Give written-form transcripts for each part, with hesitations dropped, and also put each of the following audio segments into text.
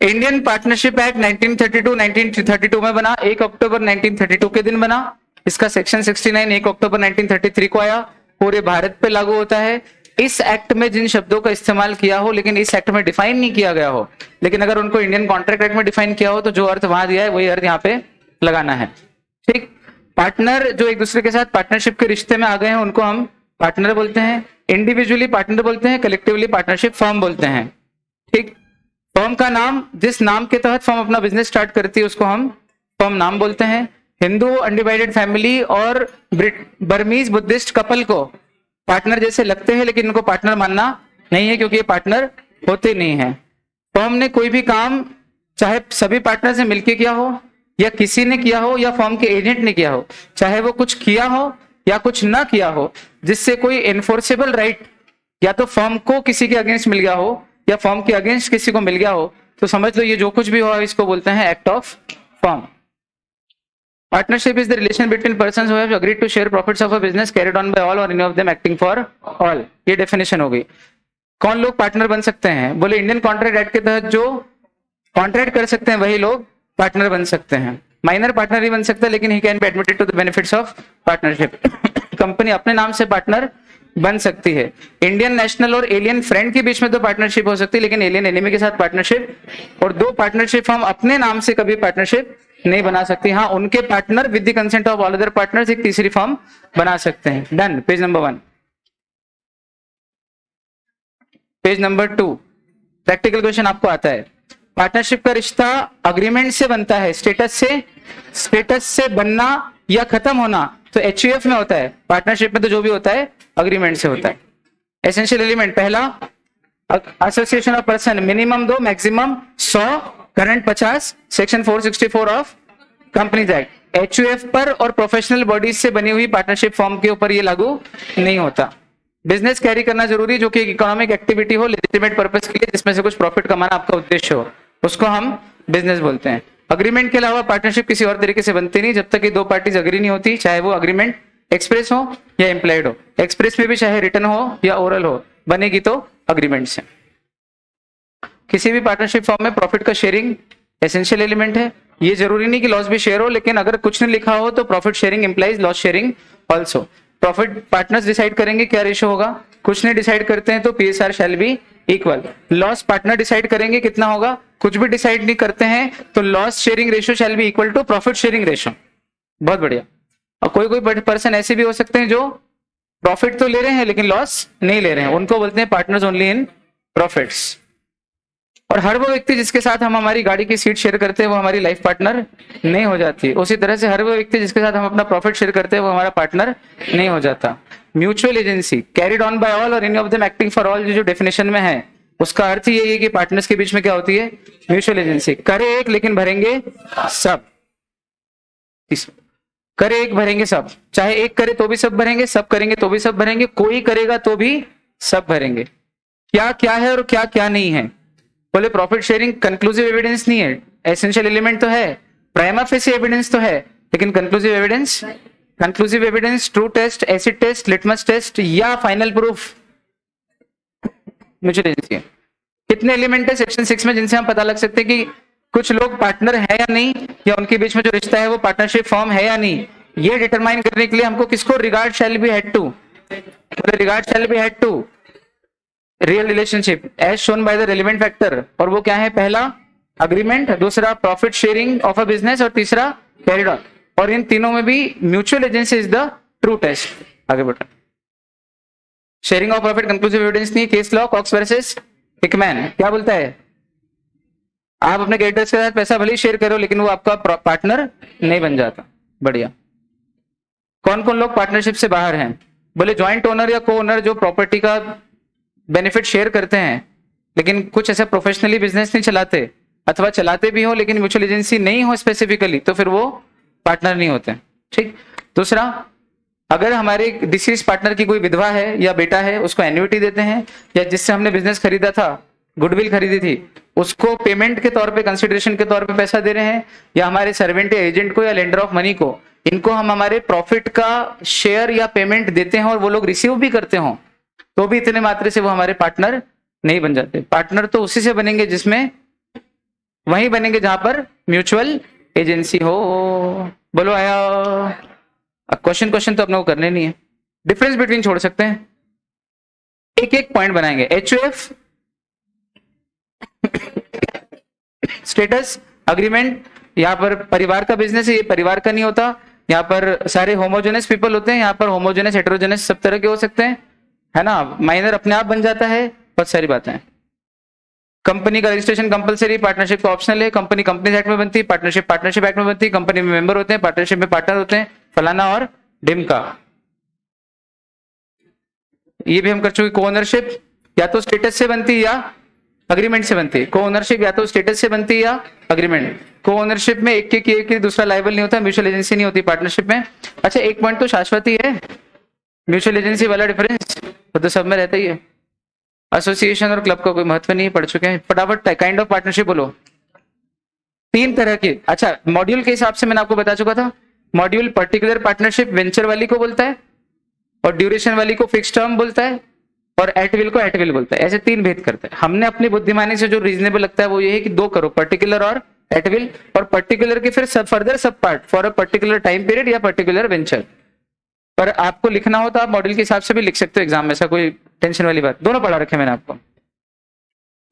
Indian partnership act 1932 में बना, 1 अक्टूबर 1932 के दिन बना। इसका सेक्शन 69 1 अक्टूबर 1933 को आया, पूरे भारत पे लागू होता है। इस एक्ट में जिन शब्दों का इस्तेमाल किया हो लेकिन इस एक्ट में डिफाइन नहीं किया गया हो, लेकिन अगर उनको इंडियन कॉन्ट्रैक्ट एक्ट में डिफाइन किया हो तो जो अर्थ वहां दिया है वही अर्थ यहाँ पे लगाना है। ठीक, पार्टनर जो एक दूसरे के साथ पार्टनरशिप के रिश्ते में आ गए हैं उनको हम पार्टनर बोलते हैं। इंडिविजुअली पार्टनर बोलते हैं, कलेक्टिवली पार्टनरशिप फर्म बोलते हैं। ठीक, फर्म का नाम, जिस नाम के तहत फर्म अपना बिजनेस स्टार्ट करती है उसको हम फर्म नाम बोलते हैं। हिंदू अनडिवाइडेड फैमिली और बर्मीज बुद्धिस्ट कपल को पार्टनर जैसे लगते हैं लेकिन इनको पार्टनर मानना नहीं है क्योंकि ये पार्टनर होते नहीं है। फर्म ने कोई भी काम चाहे सभी पार्टनर से मिलकर किया हो या किसी ने किया हो या फर्म के एजेंट ने किया हो, चाहे वो कुछ किया हो या कुछ ना किया हो, जिससे कोई एनफोर्सेबल राइट या तो फर्म को किसी के अगेंस्ट मिल गया हो या फर्म के अगेंस्ट किसी को मिल गया हो, तो समझ लो ये जो कुछ भी हुआ इसको बोलते हैं act of firm. Partnership is the relation between persons who have agreed to share profits of a business carried on by all or any of them acting for all। ये डेफिनेशन हो गई। कौन लोग पार्टनर बन सकते हैं? बोले Indian contract act के तहत जो कॉन्ट्रैक्ट कर सकते हैं वही लोग पार्टनर बन सकते हैं। माइनर पार्टनर ही बन सकता है लेकिन he can be admitted to the benefits of partnership. Company अपने नाम से पार्टनर बन सकती है। इंडियन नेशनल और एलियन फ्रेंड के बीच में तो पार्टनरशिप हो सकती है लेकिन एलियन एनिमी के साथ पार्टनरशिप, और दो पार्टनरशिप हम अपने नाम से कभी पार्टनरशिप नहीं बना सकती। हाँ, उनके partner with the consent of all other partners एक तीसरी फर्म बना सकते हैं। Done. Page number 1। Page number 2, practical question आपको आता है। पार्टनरशिप का रिश्ता अग्रीमेंट से बनता है, स्टेटस से बनना या खत्म होना तो एचयूएफ में होता है। पार्टनरशिप में तो जो भी होता है अग्रीमेंट से होता है। एसेंशियल एलिमेंट पहला, association of person minimum 2 maximum 100, current 50, section 464 of companies act. HUF पर और प्रोफेशनल बॉडीज से बनी हुई पार्टनरशिप फॉर्म के ऊपर ये लागू नहीं होता। बिजनेस कैरी करना जरूरी, जो कि एक इकोनॉमिक एक्टिविटी हो लेजिटिमेट पर्पस के लिए, जिसमें से कुछ प्रॉफिट कमाना आपका उद्देश्य हो, उसको हम बिजनेस बोलते हैं। अग्रीमेंट के अलावा पार्टनरशिप किसी और तरीके से बनती नहीं जब तक कि दो पार्टीज अग्री नहीं होती, चाहे वो अग्रीमेंट एक्सप्रेस हो या इम्प्लाइड हो। एक्सप्रेस में भी चाहे रिटन हो या ओरल हो, बनेगी तो अग्रीमेंट से। किसी भी पार्टनरशिप फॉर्म में प्रॉफिट का शेयरिंग एसेंशियल एलिमेंट है। ये जरूरी नहीं कि लॉस भी शेयर हो, लेकिन अगर कुछ नहीं लिखा हो तो profit sharing implies loss sharing also. Profit partners decide करेंगे क्या रेशो होगा, कुछ नहीं डिसाइड करते हैं तो PSR shell be equal. Loss partner decide करेंगे कितना होगा, कुछ भी डिसाइड नहीं करते हैं तो loss sharing ratio shall be equal to profit sharing ratio. बहुत बढ़िया। और कोई पर्सन ऐसे भी हो सकते हैं जो प्रॉफिट तो ले रहे हैं लेकिन लॉस नहीं ले रहे हैं, उनको बोलते हैं पार्टनर्स ओनली इन प्रॉफिट्स। और हर वो व्यक्ति जिसके साथ हम हमारी गाड़ी की सीट शेयर करते हैं वो हमारी लाइफ पार्टनर नहीं हो जाती। उसी तरह से हर वो व्यक्ति जिसके साथ हम अपना प्रॉफिट शेयर करते हैं वो हमारा पार्टनर नहीं हो जाता। Mutual agency carried on by all or any of them acting for all, जो डेफिनेशन में है उसका अर्थ यही है कि पार्टनर्स के बीच में क्या होती है, म्यूचुअल एजेंसी। करे एक लेकिन भरेंगे सब, करे एक भरेंगे सब, चाहे एक करे तो भी सब भरेंगे, सब करेंगे तो भी सब भरेंगे, कोई करेगा तो भी सब भरेंगे। क्या क्या है और क्या क्या नहीं है। बोले प्रॉफिट शेयरिंग कंक्लूसिव एविडेंस नहीं है, एसेंशियल एलिमेंट तो है, प्राइमा फेसी एविडेंस तो है, लेकिन conclusive evidence true test, acid test, litmus test या फाइनल प्रूफ म्यूचुअल एजेंसी है। कितने एलिमेंट है सेक्शन 6 में जिनसे हम पता लग सकते हैं कि कुछ लोग पार्टनर है या नहीं, या उनके बीच में जो रिश्ता है वो पार्टनरशिप फॉर्म है या नहीं। ये डिटरमाइन करने के लिए हमको किसको regard shall be had to, regard shall be had to real relationship as shown by the relevant factor. और वो क्या है, पहला अग्रीमेंट, दूसरा profit sharing of a business और तीसरा कैरिड ऑन। और इन तीनों में भी mutual agency is the true test. आगे बढ़ो। Sharing of profit conclusive evidence नहीं। Case law Cox versus Hickman क्या बोलता है, आप अपने क्रेडिटर्स के साथ पैसा भले ही शेयर करो लेकिन वो आपका पार्टनर नहीं बन जाता। बढ़िया। कौन कौन लोग पार्टनरशिप से बाहर हैं, बोले ज्वाइंट ओनर या को ओनर जो प्रॉपर्टी का बेनिफिट शेयर करते हैं लेकिन कुछ ऐसा प्रोफेशनली बिजनेस नहीं चलाते, अथवा चलाते भी हो लेकिन म्यूचुअल एजेंसी नहीं हो स्पेसिफिकली, तो फिर वो पार्टनर नहीं होते। ठीक। दूसरा, अगर हमारे डिसीज पार्टनर की कोई विधवा है या बेटा है, उसको एन्युइटी देते हैं, या जिससे हमने बिजनेस खरीदा था, गुडविल खरीदी थी, उसको पेमेंट के तौर पे, कंसिडरेशन के तौर पे पैसा दे रहे हैं, या हमारे सर्वेंट या एजेंट को या लेंडर ऑफ मनी को, इनको हम हमारे प्रॉफिट का शेयर या पेमेंट देते हैं और वो लोग रिसीव भी करते हो, तो भी इतने मात्रा से वो हमारे पार्टनर नहीं बन जाते। पार्टनर तो उसी से बनेंगे जिसमें वहीं बनेंगे जहां पर म्यूचुअल एजेंसी हो। बोलो आया। अब क्वेश्चन तो अपने को करने नहीं है, डिफरेंस बिटवीन छोड़ सकते हैं, एक एक पॉइंट बनाएंगे। एचयूएफ स्टेटस अग्रीमेंट, यहाँ पर परिवार का बिजनेस है, ये परिवार का नहीं होता। यहाँ पर सारे होमोजेनस पीपल होते हैं, यहाँ पर होमोजेनस हेटेरोजेनस सब तरह के हो सकते हैं, है ना। माइनर अपने आप बन जाता है, बहुत सारी बातें हैं। कंपनी का रजिस्ट्रेशन कंपलसरी, पार्टनरशिप का ऑप्शनल है। कंपनी कंपनीज एक्ट में बनती है, पार्टनरशिप पार्टनरशिप एक्ट में बनती है। कंपनी में मेंबर होते हैं, पार्टनरशिप में पार्टनर होते हैं, फलाना और ढिमका। ये भी हम कर चुके। को ओनरशिप या तो स्टेटस से बनती है या अग्रीमेंट से बनती है। को ओनरशिप या तो स्टेटस से बनती है या अग्रीमेंट। को ओनरशिप में एक के किए कि दूसरा लायबल नहीं होता, म्यूचुअल एजेंसी नहीं होती पार्टनरशिप में। अच्छा, एक पॉइंट तो शाश्वत ही है, म्यूचुअल एजेंसी वाला डिफरेंस वो तो सब में रहता ही है। एसोसिएशन और क्लब का कोई महत्व नहीं, पढ़ चुके हैं। फटाफट काइंड ऑफ पार्टनरशिप बोलो। 3 तरह की। अच्छा, मॉड्यूल के हिसाब से मैंने आपको बता चुका था। मॉड्यूल पर्टिकुलर पार्टनरशिप वेंचर वाली को बोलता है, और ड्यूरेशन वाली को फिक्स टर्म बोलता है, और एटविल को एटविल बोलता है। ऐसे 3 भेद करता है। हमने अपनी बुद्धिमानी से जो रीजनेबल लगता है वो ये है कि 2 करो, पर्टिकुलर और एटविल, और पर्टिकुलर के फिर फर्दर सब part for a particular time period या पर्टिकुलर वेंचर। पर आपको लिखना हो तो आप मॉड्यूल के हिसाब से भी लिख सकते हो एग्जाम में, ऐसा कोई टेंशन वाली बात। दोनों पढ़ा रखे मैंने आपको।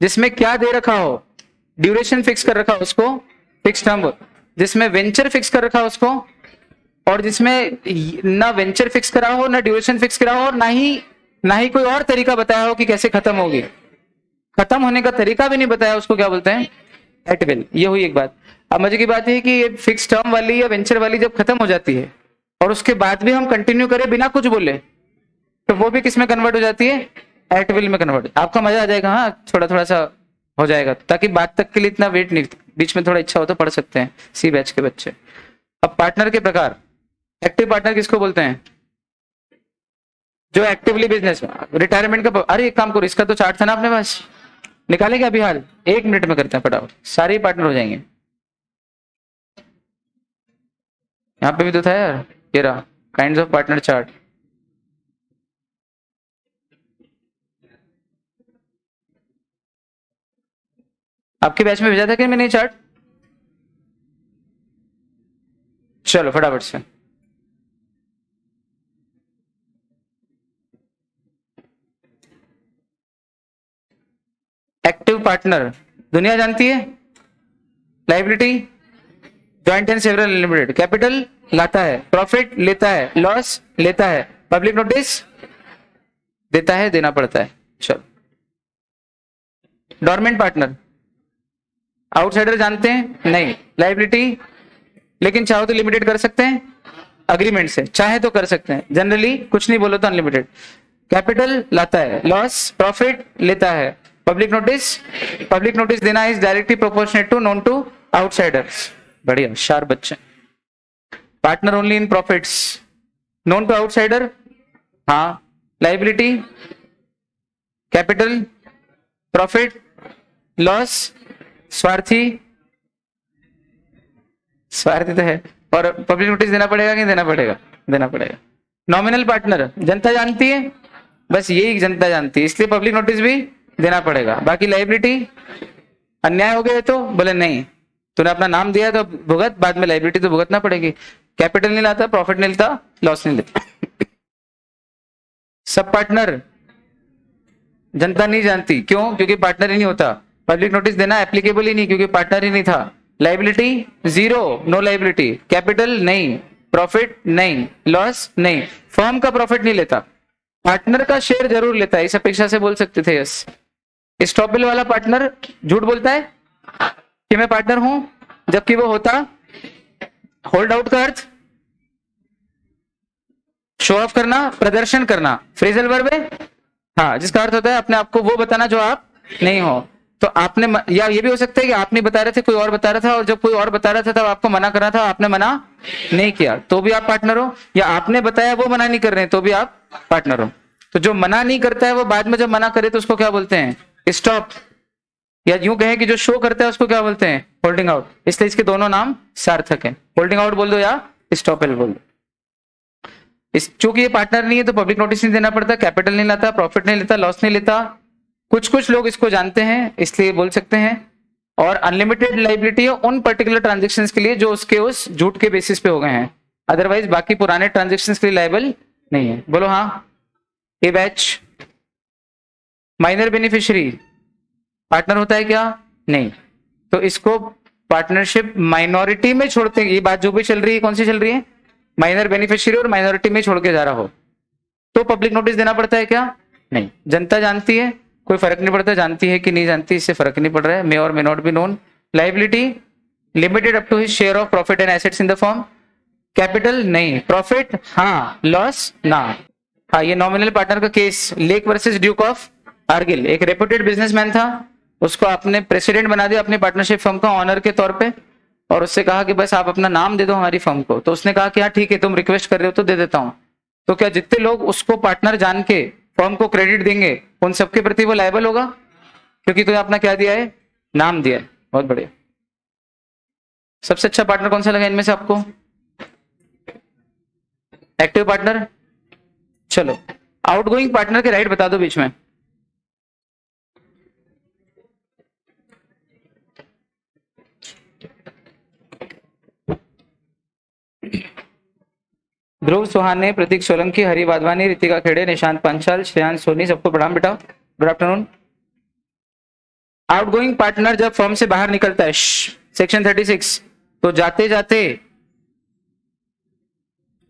जिसमें क्या दे रखा हो, ड्यूरेशन फिक्स कर रखा हो उसको फिक्स टर्म, जिसमें वेंचर फिक्स कर रखा हो उसको, और जिसमें ना वेंचर फिक्स करा हो, ना ड्यूरेशन फिक्स करा हो, और ना ही कोई और तरीका बताया हो कि कैसे खत्म होगी, खत्म होने का तरीका भी नहीं बताया, उसको क्या बोलते हैं, एटविल। ये हुई एक बात। अब मजे की बात है कि ये फिक्स टर्म वाली या वेंचर वाली जब खत्म हो जाती है और उसके बाद भी हम कंटिन्यू करें बिना कुछ बोले, तो वो भी किस में कन्वर्ट हो जाती है, एटविल में कन्वर्ट। आपका मजा आ जाएगा, हाँ थोड़ा थोड़ा सा हो जाएगा, ताकि बात तक के लिए इतना वेट नहीं, बीच में थोड़ा इच्छा हो तो पढ़ सकते हैं सी बैच के बच्चे। अब पार्टनर के प्रकार, एक्टिव पार्टनर किसको बोलते हैं, जो एक्टिवली बिजनेस में रिटायरमेंट का। अरे एक काम करो, इसका तो चार्ट था ना अपने पास, निकालेंगे अभी हाल 1 मिनट में करते हैं फटाफट, सारे पार्टनर हो जाएंगे। यहाँ पे भी तो था यार, ये रहा काइंड्स ऑफ पार्टनर चार्ट। आपके बैच में भेजा था कि मैंने चार्ट, चलो फटाफट से। एक्टिव पार्टनर दुनिया जानती है, liability joint and several limited, capital लाता है, प्रॉफिट लेता है, लॉस लेता है, पब्लिक नोटिस देता है, देना पड़ता है। चलो, डोरमेंट पार्टनर आउटसाइडर जानते हैं, नहीं, लायबिलिटी लेकिन चाहो तो लिमिटेड कर सकते हैं अग्रीमेंट से, चाहे तो कर सकते हैं, जनरली कुछ नहीं बोलो तो अनलिमिटेड। कैपिटल लाता है, लॉस प्रॉफिट लेता है, पब्लिक नोटिस देना is directly proportionate to known to outsiders. बढ़िया, शार्प बच्चे। Partner only in profits, known to outsider, हाँ, लायबिलिटी, कैपिटल, प्रॉफिट, लॉस, स्वार्थी तो है, और पब्लिक नोटिस देना पड़ेगा कि देना पड़ेगा, देना पड़ेगा। नॉमिनल पार्टनर जनता जानती है, बस यही जनता जानती है, इसलिए पब्लिक नोटिस भी देना पड़ेगा। बाकी लायबिलिटी अन्याय हो गया तो बोले नहीं, तूने अपना नाम दिया तो भुगत, बाद में लायबिलिटी तो भुगतना पड़ेगी। कैपिटल नहीं लाता, प्रॉफिट नहीं लेता, लॉस नहीं लेता। सब पार्टनर जनता नहीं जानती, क्यों, क्योंकि पार्टनर ही नहीं होता। पब्लिक नोटिस देना एप्लीकेबल ही नहीं, क्योंकि पार्टनर ही नहीं था। Liability 0, no liability. कैपिटल नहीं, प्रॉफिट नहीं, लॉस नहीं, फर्म का प्रॉफिट नहीं लेता, पार्टनर का शेयर जरूर लेता है, इस अपेक्षा से बोल सकते थे यस। स्टॉपेल वाला पार्टनर झूठ बोलता है कि मैं पार्टनर हूं, जबकि वो होता। होल्ड आउट का अर्थ शो ऑफ करना, प्रदर्शन करना, फ्रेजल वर्ब है, हाँ, जिसका अर्थ होता है अपने आप को वो बताना जो आप नहीं हो। तो आपने, या ये भी हो सकता है कि आप नहीं बता रहे थे, कोई और बता रहा था, और जब कोई और बता रहा था तब आपको मना करना था, आपने मना नहीं किया, तो भी आप पार्टनर हो। या आपने बताया वो मना नहीं कर रहे हैं, तो भी आप पार्टनर हो। तो जो मना नहीं करता है वो बाद में जब मना करे तो उसको क्या बोलते हैं, स्टॉप। या यूं कहें कि जो शो करता है उसको क्या बोलते हैं, होल्डिंग आउट। इसलिए इसके दोनों नाम सार्थक हैं, होल्डिंग आउट बोल दो या स्टॉपेल बोल दो। चूंकि ये पार्टनर नहीं है तो पब्लिक नोटिस नहीं देना पड़ता, कैपिटल नहीं लाता, प्रॉफिट नहीं लेता, लॉस नहीं लेता। कुछ लोग इसको जानते हैं इसलिए बोल सकते हैं, और अनलिमिटेड लाइबिलिटी है उन पर्टिकुलर ट्रांजेक्शन्स के लिए जो उसके उस झूठ के बेसिस पे हो गए हैं, अदरवाइज बाकी पुराने ट्रांजेक्शन्स के लिए लाइबल नहीं है। बोलो हाँ। ए बैच माइनर बेनिफिशियरी पार्टनर होता है क्या? नहीं। तो इसको पार्टनरशिप माइनॉरिटी में छोड़ते हैं। ये बात जो भी चल रही है कौन सी चल रही है? माइनर बेनिफिशियरी और माइनॉरिटी में छोड़ के जा रहा हो तो पब्लिक नोटिस देना पड़ता है क्या? नहीं। जनता जानती है, कोई फर्क नहीं पड़ता जानती है कि नहीं जानती, इससे फर्क नहीं पड़ रहा है। मे और may not be known. Liability limited up to his share of profit and assets in the form. Capital नहीं। प्रॉफिट हाँ, लॉस ना। हाँ, ये नॉमिनल पार्टनर का case Lake versus Duke of Argyll. एक रेपुटेड बिजनेसमैन था, उसको आपने प्रेसिडेंट बना दिया अपनी पार्टनरशिप फर्म का ऑनर के तौर पे, और उससे कहा कि बस आप अपना नाम दे दो हमारी फर्म को। तो उसने कहा कि हाँ ठीक है, तुम रिक्वेस्ट कर रहे हो तो दे देता हूं। तो क्या जितने लोग उसको पार्टनर जान के फर्म को क्रेडिट देंगे उन सबके प्रति वो लायबल होगा? क्योंकि तुम्हें अपना क्या दिया है? नाम दिया है। बहुत बढ़िया। सबसे अच्छा पार्टनर कौन सा लगा इनमें से आपको? Active partner. चलो आउटगोइंग पार्टनर के राइट बता दो बीच में। ध्रुव सुहाने, प्रतीक सोलंकी, हरि वाधवानी, रितिका खेड़े, निशांत पांचाल, श्रेयांश सोनी, सबको प्रणाम बेटा। Good afternoon. आउटगोइंग पार्टनर जब फर्म से बाहर निकलता है सेक्शन 36, तो जाते जाते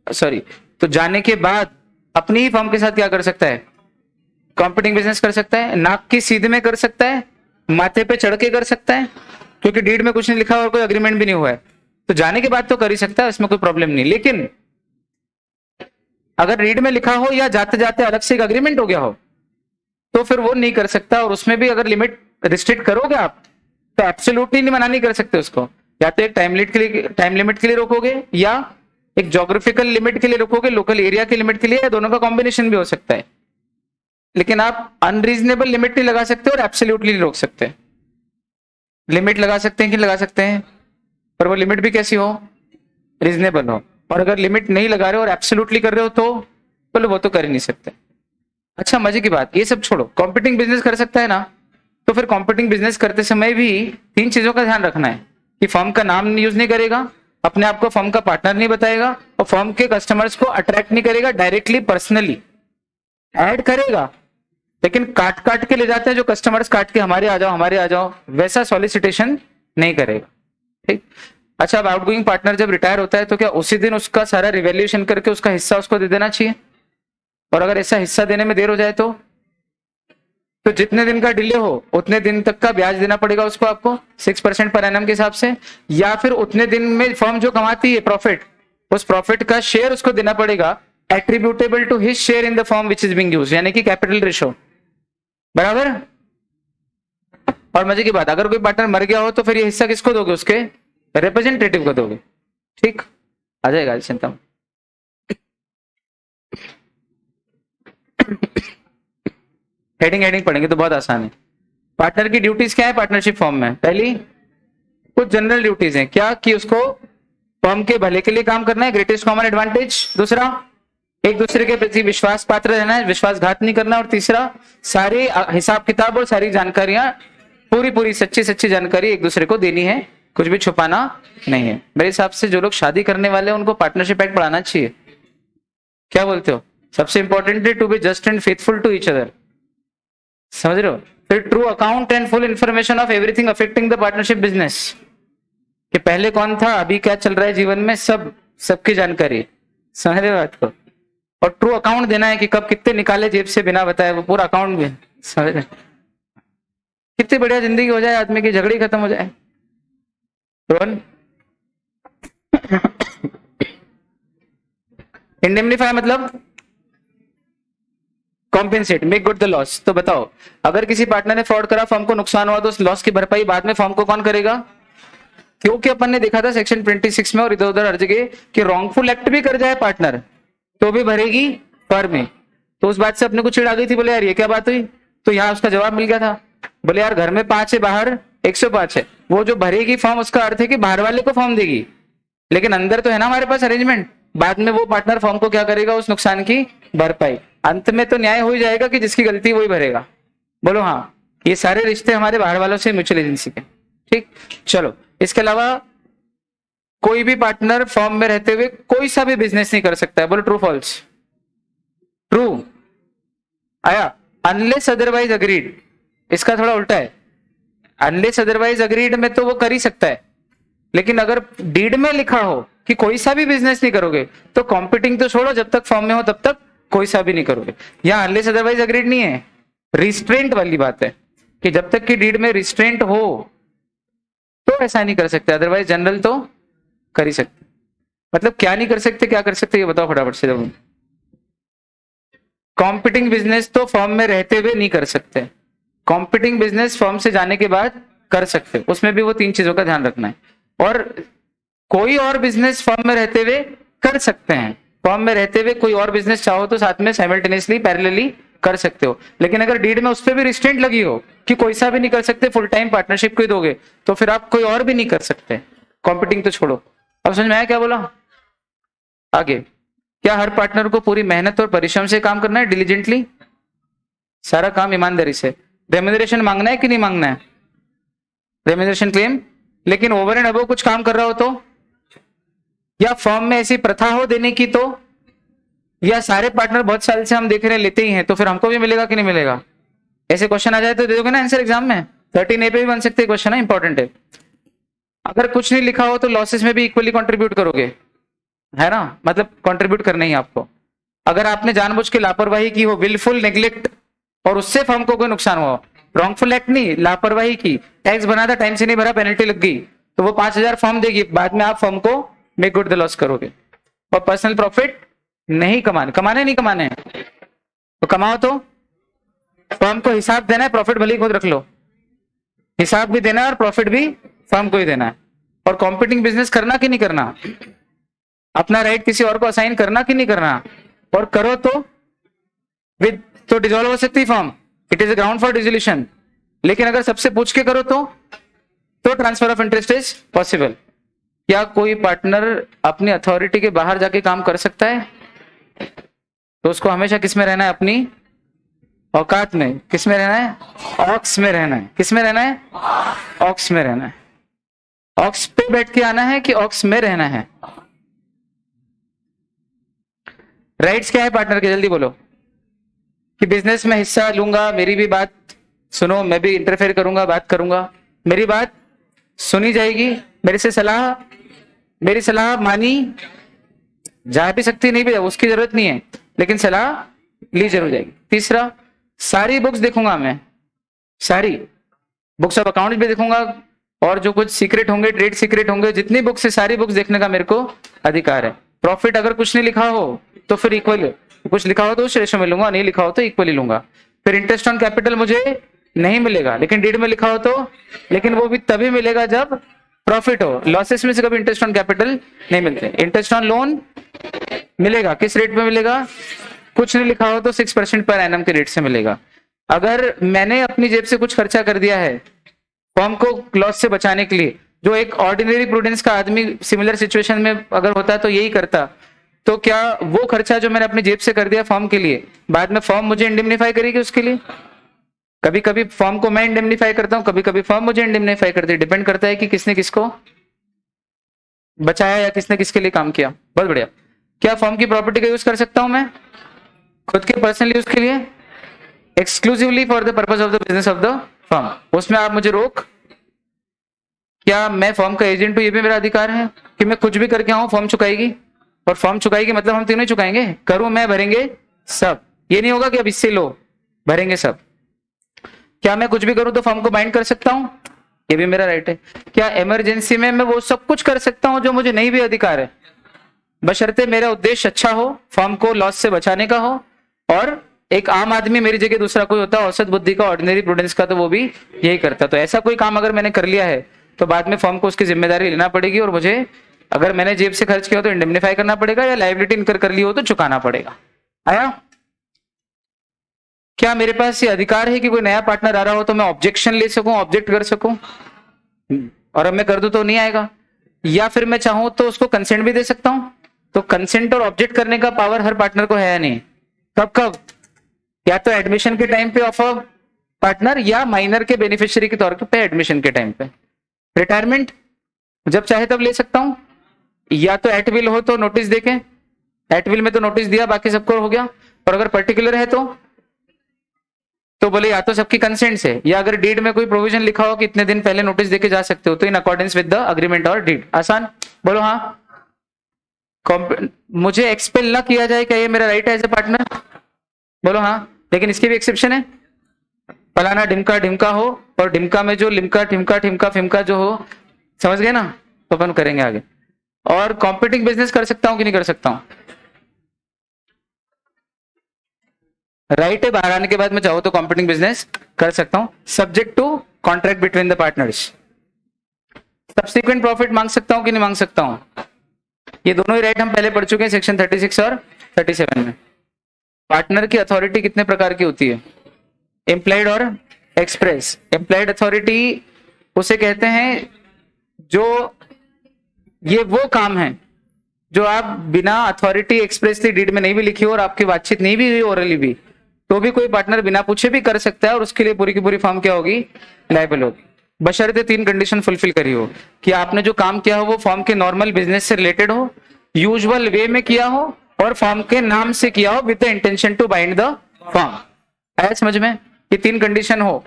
तो जाने के बाद अपनी ही फर्म के साथ क्या कर सकता है? कॉम्पिटिंग बिजनेस कर सकता है। नाक की सीधे में कर सकता है, माथे पे चढ़ के कर सकता है, क्योंकि डीड में कुछ नहीं लिखा और कोई अग्रीमेंट भी नहीं हुआ है। तो जाने के बाद तो कर ही सकता है, इसमें कोई प्रॉब्लम नहीं। लेकिन अगर रीड में लिखा हो या जाते जाते अलग से एक अग्रीमेंट हो गया हो तो फिर वो नहीं कर सकता। और उसमें भी अगर लिमिट रिस्ट्रिक्ट करोगे आप तो एब्सोल्युटली नहीं मना नहीं कर सकते उसको। या तो एक टाइम लिमिट के लिए रोकोगे, या एक ज्योग्राफिकल लिमिट के लिए रोकोगे, लोकल एरिया के लिमिट के लिए, या दोनों का कॉम्बिनेशन भी हो सकता है। लेकिन आप अनरीजनेबल लिमिट नहीं लगा सकते और एब्सोल्युटली नहीं रोक सकते। लिमिट लगा सकते हैं कि लगा सकते हैं, पर वो लिमिट भी कैसी हो? रीजनेबल हो। और अगर लिमिट नहीं लगा रहे हो और एब्सोल्युटली कर रहे हो तो बोले वो तो कर ही नहीं सकते। अच्छा मजे की बात, ये सब छोड़ो, कॉम्पिटिंग बिजनेस कर सकता है ना? तो फिर कॉम्पिटिंग बिजनेस करते समय भी 3 चीजों का ध्यान रखना है कि फर्म का नाम यूज नहीं करेगा, अपने आप को फर्म का पार्टनर नहीं बताएगा, और फर्म के कस्टमर्स को अट्रैक्ट नहीं करेगा डायरेक्टली पर्सनली। ऐड करेगा लेकिन काट काट के ले जाते हैं जो कस्टमर्स, काट के हमारे आ जाओ, वैसा सॉलिसिटेशन नहीं करेगा। ठीक। अच्छा, अब आउटगोइंग पार्टनर जब रिटायर होता है तो क्या उसी दिन उसका सारा रिवैल्यूएशन करके उसका हिस्सा उसको दे देना चाहिए? और अगर ऐसा हिस्सा देने में देर हो जाए तो जितने दिन का डिले हो उतने दिन तक का ब्याज देना पड़ेगा उसको, आपको 6% पर एनम के हिसाब से, या फिर उतने दिन में फर्म जो कमाती है प्रॉफिट, उस प्रॉफिट का शेयर उसको देना पड़ेगा attributable to his share in the firm which is being used, यानी कि कैपिटल रेशो। बराबर। और मजे की बात, अगर कोई पार्टनर मर गया हो तो फिर ये हिस्सा किसको दोगे? उसके रिप्रेजेंटेटिव को दोगे। ठीक, आ जाएगा, चिंता। हेडिंग पढ़ेंगे तो बहुत आसान है। पार्टनर की ड्यूटीज क्या है पार्टनरशिप फॉर्म में? पहली कुछ जनरल ड्यूटीज हैं, क्या कि उसको फर्म के भले के लिए काम करना है, ग्रेटेस्ट कॉमन एडवांटेज। दूसरा, एक दूसरे के प्रति विश्वास पात्र रहना है, विश्वासघात नहीं करना। और तीसरा, सारे हिसाब किताब और सारी जानकारियां, पूरी सच्ची जानकारी एक दूसरे को देनी है, कुछ भी छुपाना नहीं है। मेरे हिसाब से जो लोग शादी करने वाले हैं उनको पार्टनरशिप एक्ट पढ़ाना चाहिए। क्या बोलते हो? सबसे इंपॉर्टेंट है to be just and faithful to each other. समझ रहे हो? फिर true account and full information of everything affecting the partnership business, कि पहले कौन था, अभी क्या चल रहा है जीवन में, सबकी जानकारी। समझ रहे हो बात को? और ट्रू अकाउंट देना है कि कब कितने निकाले जेब से बिना बताए, वो पूरा अकाउंट भी। समझ रहे? कितनी बढ़िया जिंदगी हो जाए आदमी की, झगड़ी खत्म हो जाए। इंडेमनीफाई मतलब compensate, make good the loss. तो बताओ, अगर किसी पार्टनर ने फ्रॉड करा, फर्म को नुकसान हुआ, तो उस लॉस की भरपाई बाद में फर्म को कौन करेगा? क्योंकि अपन ने देखा था सेक्शन 26 में और इधर उधर हर जगह कि रॉन्गफुल एक्ट भी कर जाए पार्टनर तो भी भरेगी फर्म में। तो उस बात से अपने को चिढ़ आ गई थी, बोले यार ये क्या बात हुई? तो यहाँ उसका जवाब मिल गया था, बोले यार घर में 5 है, बाहर 105 है। वो जो भरेगी फर्म, उसका अर्थ है कि बाहर वाले को फर्म देगी, लेकिन अंदर तो है ना हमारे पास अरेंजमेंट। बाद में वो पार्टनर फर्म को क्या करेगा? उस नुकसान की भरपाई। अंत में तो न्याय हो ही जाएगा कि जिसकी गलती वही भरेगा। बोलो हाँ। ये सारे रिश्ते हमारे बाहर वालों से म्यूचुअल एजेंसी के। ठीक, चलो इसके अलावा कोई भी पार्टनर फॉर्म में रहते हुए कोई सा भी बिजनेस नहीं कर सकता है, बोलो ट्रू फॉल्स? ट्रू आया। अनलेस अदरवाइज अग्रीड, इसका थोड़ा उल्टा है। अनलेस अदरवाइज अग्रीड में तो वो कर ही सकता है, लेकिन अगर डीड में लिखा हो कि कोई सा भी बिजनेस नहीं करोगे तो कॉम्पिटिंग तो छोड़ो, जब तक फॉर्म में हो तब तक कोई सा भी नहीं करोगे। यहां अनलेस अदरवाइज अग्रीड नहीं है, रिस्ट्रेंट वाली बात है कि जब तक कि डीड में रिस्ट्रेंट हो तो ऐसा नहीं कर सकते, अदरवाइज जनरल तो कर ही सकते। मतलब क्या नहीं कर सकते, क्या कर सकते ये बताओ फटाफट से। जब कॉम्पिटिंग बिजनेस तो फॉर्म में रहते हुए नहीं कर सकते, कॉम्पिटिंग बिजनेस फॉर्म से जाने के बाद कर सकते, उसमें भी वो 3 चीजों का ध्यान रखना है। और कोई और बिजनेस फॉर्म में रहते हुए कर सकते हैं, फॉर्म में रहते हुए कोई और बिजनेस चाहो तो साथ में साइमल्टेनियसली पैरेलली कर सकते हो, लेकिन अगर डीड में उस पर भी रिस्ट्रेंट लगी हो कि कोई सा भी नहीं कर सकते, फुल टाइम पार्टनरशिप को ही दोगे, तो फिर आप कोई और भी नहीं कर सकते, कॉम्पिटिंग तो छोड़ो। अब समझ में आया क्या बोला? आगे, क्या हर पार्टनर को पूरी मेहनत और परिश्रम से काम करना है, डिलीजेंटली, सारा काम ईमानदारी से? रेम्यूनरेशन मांगना है कि नहीं मांगना है? रेम्यूनरेशन क्लेम, लेकिन ओवर एंड अबव कुछ काम कर रहा हो तो, या फॉर्म में ऐसी प्रथा हो देने की तो, या सारे पार्टनर बहुत साल से हम देख रहे हैं लेते ही हैं तो फिर हमको भी मिलेगा कि नहीं मिलेगा? ऐसे क्वेश्चन आ जाए तो दे दोगे ना आंसर एग्जाम में? 13A पे भी बन सकते क्वेश्चन है, इंपॉर्टेंट है। अगर कुछ नहीं लिखा हो तो लॉसेस में भी इक्वली कंट्रीब्यूट करोगे, है ना? मतलब कंट्रीब्यूट करना ही आपको। अगर आपने जानबूझ के लापरवाही की हो, विलफुल नेग्लेक्ट, और उससे फर्म को कोई नुकसान हुआ, रॉन्गफुल एक्ट नहीं, लापरवाही की, टैक्स बना था टाइम से नहीं भरा, पेनल्टी लग गई, तो वो 5,000 फर्म देगी, बाद में आप फर्म को मेक गुड द लॉस करोगे। और पर्सनल प्रॉफिट नहीं कमाने नहीं कमाने, तो कमाओ तो फर्म को हिसाब देना है, प्रॉफिट भले ही खुद रख लो, हिसाब भी देना है और प्रॉफिट भी फर्म को ही देना है। और कॉम्पिटिंग बिजनेस करना कि नहीं करना, अपना राइट किसी और को असाइन करना कि नहीं करना, और करो तो विद तो डिसॉल्व हो सकती firm, it is a ground for dissolution. लेकिन अगर सबसे पूछ के करो तो transfer of interest is possible. क्या कोई पार्टनर अपनी अथॉरिटी के बाहर जाके काम कर सकता है? तो उसको हमेशा किस में रहना है, अपनी औकात में। किस में रहना है? ऑक्स में रहना है। किस में रहना है? ऑक्स में रहना है। ऑक्स पे बैठ के आना है कि ऑक्स में रहना है? राइट्स क्या है पार्टनर के, जल्दी बोलो। कि बिजनेस में हिस्सा लूंगा, मेरी भी बात सुनो, मैं भी इंटरफेयर करूंगा, बात करूंगा, मेरी बात सुनी जाएगी, मेरी सलाह मानी जा भी सकती, नहीं भी, उसकी जरूरत नहीं है, लेकिन सलाह ली जरूर जाएगी। तीसरा, सारी बुक्स देखूंगा मैं, सारी बुक्स ऑफ अकाउंट भी देखूंगा, और जो कुछ सीक्रेट होंगे, ट्रेड सीक्रेट होंगे, जितनी बुक्स है सारी बुक्स देखने का मेरे को अधिकार है। प्रॉफिट अगर कुछ नहीं लिखा हो तो फिर इक्वल, कुछ लिखा हो तो उस रेशो में लूंगा, नहीं लिखा हो तो इक्वली लूंगा। फिर इंटरेस्ट ऑन कैपिटल मुझे नहीं मिलेगा, लेकिन डीड में लिखा हो तो, लेकिन वो भी तभी मिलेगा जब प्रॉफिट हो। लॉसेस में से कभी इंटरेस्ट ऑन कैपिटल नहीं मिलते। इंटरेस्ट ऑन लोन मिलेगा, किस रेट में मिलेगा? कुछ नहीं लिखा हो तो 6% पर एनम के रेट से मिलेगा। अगर मैंने अपनी जेब से कुछ खर्चा कर दिया है फर्म को लॉस से बचाने के लिए, जो एक ऑर्डिनरी प्रूडेंस का आदमी सिमिलर सिचुएशन में अगर होता तो यही करता, तो क्या वो खर्चा जो मैंने अपनी जेब से कर दिया फर्म के लिए, बाद में फर्म मुझे इंडेमनिफाई करेगी उसके लिए? कभी कभी फर्म को मैं इंडेमनिफाई करता हूं, कभी कभी फर्म मुझे इंडेमनिफाई करती है, डिपेंड करता है कि किसने किसको बचाया या किसने किसके लिए काम किया। बहुत बढ़िया। क्या फर्म की प्रॉपर्टी का यूज कर सकता हूं मैं खुद के पर्सनल यूज के लिए? Exclusively for the purpose of the business of the firm, उसमें आप मुझे रोक, क्या मैं फर्म का एजेंट हूं, ये भी मेरा अधिकार है कि मैं कुछ भी करके आऊं फर्म चुकाएगी, और फर्म चुकाएगी मतलब हम तीनों ही चुकाएंगे, करूं मैं, भरेंगे सब। ये नहीं होगा कि अब इससे लो, भरेंगे सब। क्या मैं कुछ भी करूं तो फर्म को बाइंड कर सकता हूं, ये भी मेरा राइट है। क्या इमरजेंसी में मैं वो सब कुछ कर सकता हूं जो मुझे नहीं भी अधिकार है, बशर्ते मेरा उद्देश्य अच्छा हो, फर्म को लॉस से बचाने का हो, और एक आम आदमी मेरी जगह दूसरा कोई होता, औसत बुद्धि का, ऑर्डिनरी प्रूडेंस का, तो वो भी यही करता। तो ऐसा कोई काम अगर मैंने कर लिया है तो बाद में फर्म को उसकी जिम्मेदारी लेना पड़ेगी, और मुझे अगर मैंने जेब से खर्च किया हो तो इंडेमनिफाई करना पड़ेगा, या लायबिलिटी इनकर कर ली हो तो चुकाना पड़ेगा। आया? क्या मेरे पास ये अधिकार है कि कोई नया पार्टनर आ रहा हो तो मैं ऑब्जेक्शन ले सकूं, ऑब्जेक्ट कर सकूं, और अब मैं कर दूं तो नहीं आएगा? या फिर मैं चाहूं तो उसको कंसेंट भी दे सकता हूं? तो कंसेंट और ऑब्जेक्ट करने का पावर हर पार्टनर को है या नहीं? कब कब? या तो एडमिशन के टाइम पे ऑफ अ पार्टनर, या माइनर के बेनिफिशियरी के तौर पे एडमिशन के टाइम पे। रिटायरमेंट जब चाहे तब ले सकता हूं, या तो एट विल हो तो नोटिस देके, एट विल में तो नोटिस दिया बाकी सबको हो गया, और अगर पर्टिकुलर है तो बोले या तो सबकी कंसेंट से, या अगर डीड में कोई प्रोविजन लिखा हो कि इतने दिन पहले नोटिस देके जा सकते हो तो in accordance with the agreement और डीड। आसान, बोलो हाँ। मुझे एक्सपेल ना किया जाए क्या ये मेरा राइट है एज ए पार्टनर? बोलो हाँ। लेकिन इसकी भी एक्सेप्शन है, फलाना ढिमका ढिमका हो और ढिमका में जो लिमका ठिमका ठिमका फिमका जो हो, समझ गए ना, तो अपन करेंगे आगे। और कॉम्पिटिंग बिजनेस कर सकता हूं कि नहीं कर सकता हूं? राइट है, बाहर आने के बाद मैं चाहूँ तो कॉम्पिटिंग बिजनेस कर सकता हूं, subject to contract between the partners. Subsequent profit मांग सकता हूं कि नहीं मांग सकता हूं? ये दोनों ही राइट हम पहले पढ़ चुके हैं सेक्शन 36 और 37 में। पार्टनर की अथॉरिटी कितने प्रकार की होती है? इम्प्लाइड और एक्सप्रेस। इम्प्लाइड अथॉरिटी उसे कहते हैं जो ये वो काम है जो आप बिना अथॉरिटी एक्सप्रेसली डीड में नहीं भी लिखी हो और आपकी बातचीत नहीं भी हुई ओरली भी, तो भी कोई पार्टनर बिना पूछे भी कर सकता है और उसके लिए पूरी की पूरी फर्म क्या होगी? लायबल होगी, बशर्ते 3 कंडीशन फुलफिल करी हो कि आपने जो काम किया हो वो फर्म के नॉर्मल बिजनेस से रिलेटेड हो, यूजुअल वे में किया हो और फर्म के नाम से किया हो with the intention to bind the firm. आया समझ में? ये 3 कंडीशन हो।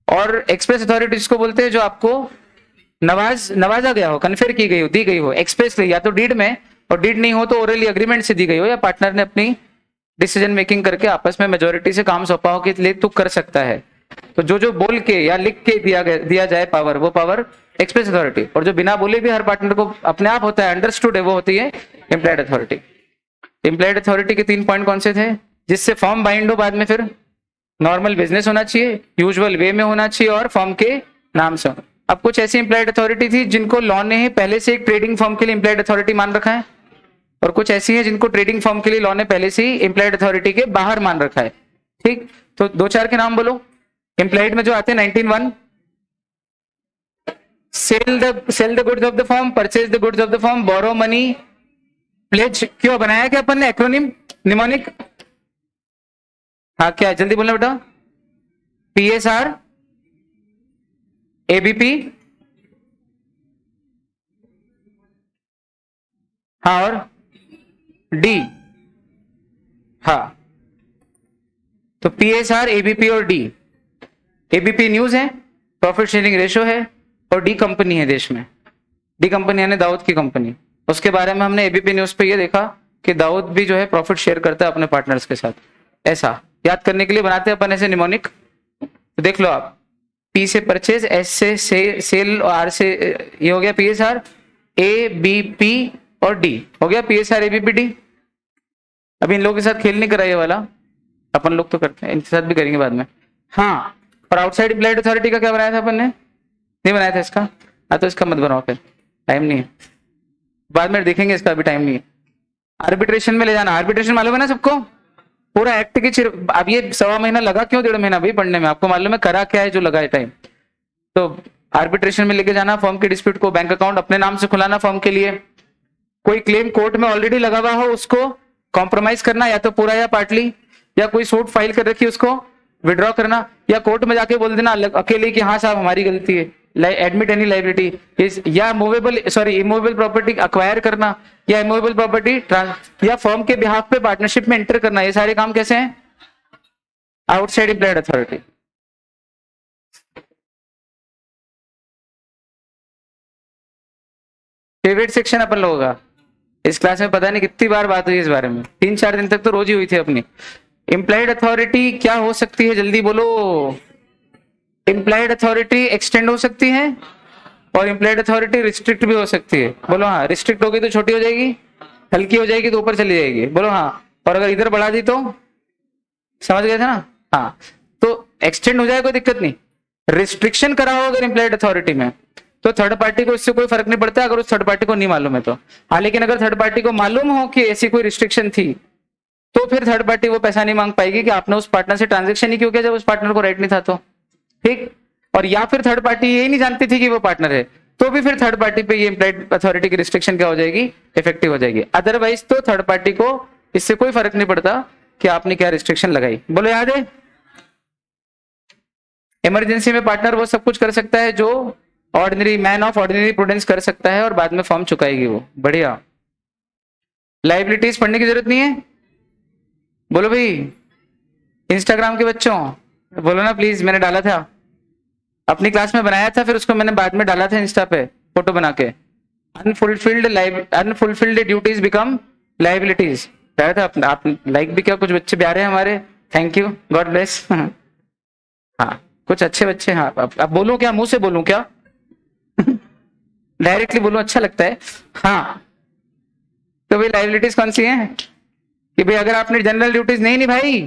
और एक्सप्रेस अथॉरिटी जिसको बोलते हैं जो आपको नवाजा गया हो, कन्फेयर की गई हो, दी गई हो एक्सप्रेसली, या तो डीड में, और डीड नहीं हो तो ओरली अग्रीमेंट से दी गई हो, या पार्टनर ने अपनी डिसीजन मेकिंग करके आपस में मेजोरिटी से काम सौंपा हो कि ले तू कर सकता है। तो जो बोल के या लिख के दिया जाए पावर, वो पावर एक्सप्रेस अथॉरिटी। और जो बिना बोले भी हर पार्टनर को अपने आप होता है, अंडरस्टूड है, वो होती है इम्प्लाइड अथॉरिटी। इम्प्लाइड अथॉरिटी के 3 पॉइंट कौन से थे? जिससे फॉर्म बाइंड हो बाद में, फिर नॉर्मल बिजनेस होना चाहिए, यूजुअल वे में होना चाहिए और फॉर्म के नाम से। अब कुछ ऐसी इम्प्लाइड अथॉरिटी थी जिनको लॉ ने पहले से एक ट्रेडिंग फॉर्म के लिए इम्प्लाइड अथॉरिटी मान रखा है, और कुछ ऐसी है जिनको ट्रेडिंग फॉर्म के लिए लॉ ने पहले से ही इम्प्लाइड अथॉरिटी के बाहर मान रखा है। ठीक, तो 2-4 के नाम बोलो। इम्प्लाइड में जो आते हैं 19(1), sell the goods of the firm, purchase the goods of the firm, borrow money, pledge. क्यों बनाया क्या अपन ने एक्रोनिम, निमोनिक? हाँ क्या, जल्दी बोलना बेटा। PSR, ABP, हाँ, और D। हाँ, तो PSR, ABP और D। ABP न्यूज है, प्रॉफिट शेयरिंग रेशो है, और D कंपनी है देश में। D कंपनी यानी दाऊद की कंपनी। उसके बारे में हमने ABP न्यूज पे ये देखा कि दाऊद भी जो है प्रॉफिट शेयर करता है अपने पार्टनर्स के साथ। ऐसा याद करने के लिए बनाते हैं अपन ऐसे निमोनिक। तो देख लो आप, P से परचेज, S से सेल, और R से ये हो गया PSR, ABP और D हो गया PSR ABP D। अभी इन लोगों के साथ खेल नहीं करा ये वाला, अपन लोग तो करते हैं, इनके साथ भी करेंगे बाद में। हाँ, और आउटसाइड इम्प्लाइड अथॉरिटी का क्या बनाया था अपन ने? नहीं बनाया था इसका? हाँ, तो इसका मत बनाओ फिर, टाइम नहीं है, बाद में देखेंगे, इसका अभी टाइम नहीं है। आर्बिट्रेशन में ले जाना, आर्बिट्रेशन मालूम है ना सबको? पूरा एक्ट की अब ये 1.25 महीना लगा क्यों, 1.5 महीना भी पढ़ने में, आपको मालूम है करा क्या है जो लगा है टाइम? तो आर्बिट्रेशन में लेके जाना फर्म के डिस्प्यूट को, बैंक अकाउंट अपने नाम से खुलाना फर्म के लिए, कोई क्लेम कोर्ट में ऑलरेडी लगा हुआ हो उसको कॉम्प्रोमाइज करना, या तो पूरा या पार्टली, या कोई सूट फाइल कर रखी उसको विड्रॉ करना, या कोर्ट में जाके बोल देना अकेले कि हाँ साहब हमारी गलती है, एडमिट एनी लाइबिलिटी, या इमूवेबल प्रॉपर्टी अक्वायर करना, या इमूवेबल प्रॉपर्टी या फर्म के बिहाफ पे पार्टनरशिप में एंटर करना। ये सारे काम कैसे हैं? Outside implied authority. Favourite section अपन लोगों का, इस क्लास में पता नहीं कितनी बार बात हुई इस बारे में, 3-4 दिन तक तो रोज ही हुई थी अपनी। इम्प्लाइड अथॉरिटी क्या हो सकती है, जल्दी बोलो। इम्प्लाइड अथॉरिटी एक्सटेंड हो सकती है और इम्प्लाइड अथॉरिटी रिस्ट्रिक्ट भी हो सकती है। बोलो हाँ। रिस्ट्रिक्ट होगी तो छोटी हो जाएगी, हल्की हो जाएगी तो ऊपर चली जाएगी। बोलो हाँ। और अगर इधर बढ़ा दी तो, समझ गए थे ना? हाँ, तो एक्सटेंड हो जाए कोई दिक्कत नहीं। रिस्ट्रिक्शन करा हो अगर इम्प्लाइड अथॉरिटी में तो थर्ड पार्टी को इससे कोई फर्क नहीं पड़ता अगर उस थर्ड पार्टी को नहीं मालूम है तो। हाँ, लेकिन अगर थर्ड पार्टी को मालूम हो कि ऐसी कोई रिस्ट्रिक्शन थी तो फिर थर्ड पार्टी वो पैसा नहीं मांग पाएगी कि आपने उस पार्टनर से ट्रांजेक्शन ही क्यों किया जब उस पार्टनर को राइट नहीं था तो। ठीक, और या फिर थर्ड पार्टी ये नहीं जानती थी कि वो पार्टनर है तो भी फिर थर्ड पार्टी पे ये इम्प्लाइड अथॉरिटी की रिस्ट्रिक्शन क्या हो जाएगी, इफेक्टिव हो जाएगी। अदरवाइज तो थर्ड पार्टी को इससे कोई फर्क नहीं पड़ता कि आपने क्या रिस्ट्रिक्शन लगाई। बोलो याद है? इमरजेंसी में पार्टनर वो सब कुछ कर सकता है जो ordinary man of ordinary prudence कर सकता है और बाद में फॉर्म चुकाएगी वो। बढ़िया। लाइबिलिटीज पढ़ने की जरूरत नहीं है, बोलो भाई। इंस्टाग्राम के बच्चों बोलो ना प्लीज, मैंने डाला था अपनी क्लास में, बनाया था, फिर उसको मैंने बाद में डाला था इंस्टा पे फोटो बना के। अनफुलफिल्ड ड्यूटीज बिकम लाइबिलिटीज डाला था। आप लाइक भी क्या, कुछ बच्चे प्यारे हैं हमारे, थैंक यू, गॉड ब्लेस। हाँ कुछ अच्छे बच्चे। हाँ अब बोलूं क्या, मुंह से बोलूं क्या? डायरेक्टली बोलूं अच्छा लगता है। हाँ तो भाई लाइबिलिटीज कौन सी हैं कि भाई अगर आपने जनरल ड्यूटीज नहीं निभाई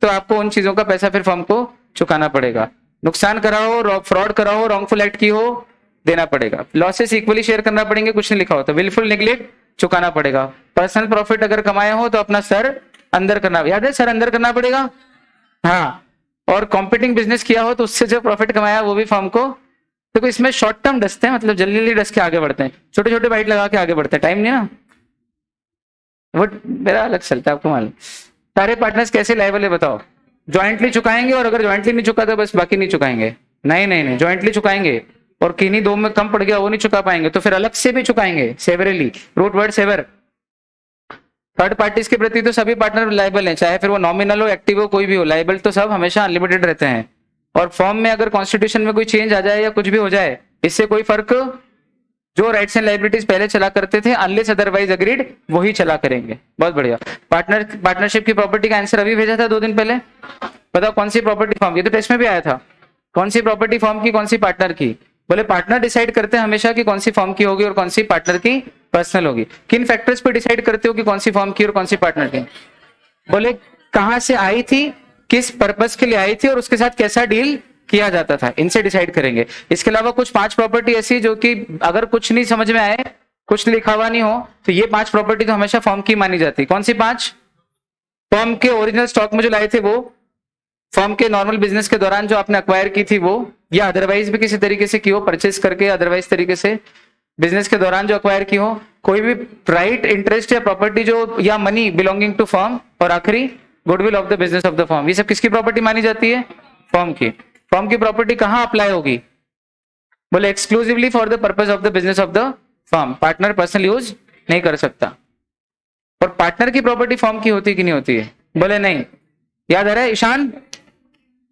तो आपको उन चीजों का पैसा फिर फर्म को चुकाना पड़ेगा। नुकसान करा हो, फ्रॉड करा हो, रॉन्गफुल एक्ट की हो, देना पड़ेगा। लॉसेस इक्वली शेयर करना पड़ेंगे, कुछ नहीं लिखा हो तो विलफुल नेग्लेक्ट चुकाना पड़ेगा। पर्सनल प्रॉफिट अगर कमाए हो तो अपना सर अंदर करना, याद है सर अंदर करना पड़ेगा। हाँ और कॉम्पिटिंग बिजनेस किया हो तो उससे जो प्रॉफिट कमाया वो भी फर्म को। देखो इसमें शॉर्ट टर्म डसते हैं, मतलब जल्दी जल्दी डस के आगे बढ़ते हैं, छोटे छोटे बाइट लगा के आगे बढ़ते हैं, टाइम नहीं ना, वो मेरा अलग चलता है आपको मालूम। सारे पार्टनर्स कैसे लायबल है बताओ? ज्वाइंटली चुकाएंगे, और अगर ज्वाइंटली नहीं चुका तो बस बाकी नहीं चुकाएंगे। नहीं नहीं नहीं, ज्वाइंटली चुकाएंगे, और किन्हीं दो में कम पड़ गया वो नहीं चुका पाएंगे तो फिर अलग से भी चुकाएंगे, severally, root word sever. Third parties के प्रति तो सभी पार्टनर लायबल हैं, चाहे फिर वो नॉमिनल हो, एक्टिव हो, कोई भी हो, लायबल तो सब हमेशा अनलिमिटेड रहते हैं। और फॉर्म में अगर कॉन्स्टिट्यूशन में कोई चेंज आ जाए या कुछ भी हो जाए, इससे कोई फर्क, जो राइट्स एंड लाइबिलिटीज पहले चला करते थे अनलेस अदरवाइज अग्रीड, वही चला करेंगे। बहुत बढ़िया। पार्टनरशिप की प्रॉपर्टी का आंसर अभी भेजा था 2 दिन पहले। बताओ कौन सी प्रॉपर्टी फॉर्म, ये तो टेस्ट में भी आया था, कौन सी प्रॉपर्टी फॉर्म की, कौन सी पार्टनर की? बोले पार्टनर डिसाइड करते हैं हमेशा कि कौन सी फॉर्म की होगी और कौन सी पार्टनर की पर्सनल होगी। किन फैक्टर्स पे डिसाइड करते हो कि कौन सी फॉर्म की और कौन सी पार्टनर की? बोले कहां से आई थी, किस पर्पस के लिए आई थी, और उसके साथ कैसा डील किया जाता था, इनसे डिसाइड करेंगे। इसके अलावा कुछ 5 प्रॉपर्टी ऐसी जो कि अगर कुछ नहीं समझ में आए, कुछ लिखा हुआ नहीं हो, तो ये 5 प्रॉपर्टी तो हमेशा फॉर्म की मानी जाती है। कौन सी 5? फॉर्म के ओरिजिनल स्टॉक में जो लाए थे वो, फॉर्म के नॉर्मल बिजनेस के दौरान जो आपने अक्वायर की थी वो, या अदरवाइज भी किसी तरीके से की हो, परचेस करके अदरवाइज तरीके से बिजनेस के दौरान जो अक्वायर की हो, कोई भी राइट, इंटरेस्ट या प्रॉपर्टी जो, या मनी बिलोंगिंग टू फॉर्म, और आखिरी goodwill of the business of the form. ये सब किसकी प्रॉपर्टी मानी जाती है? फॉर्म की। फॉर्म की प्रॉपर्टी कहां अप्लाई होगी? बोले exclusively for the purpose of the business of the form, partner personal use नहीं कर सकता। और पार्टनर की प्रॉपर्टी फॉर्म की होती कि नहीं होती है? बोले नहीं। याद आ रहा है ईशान?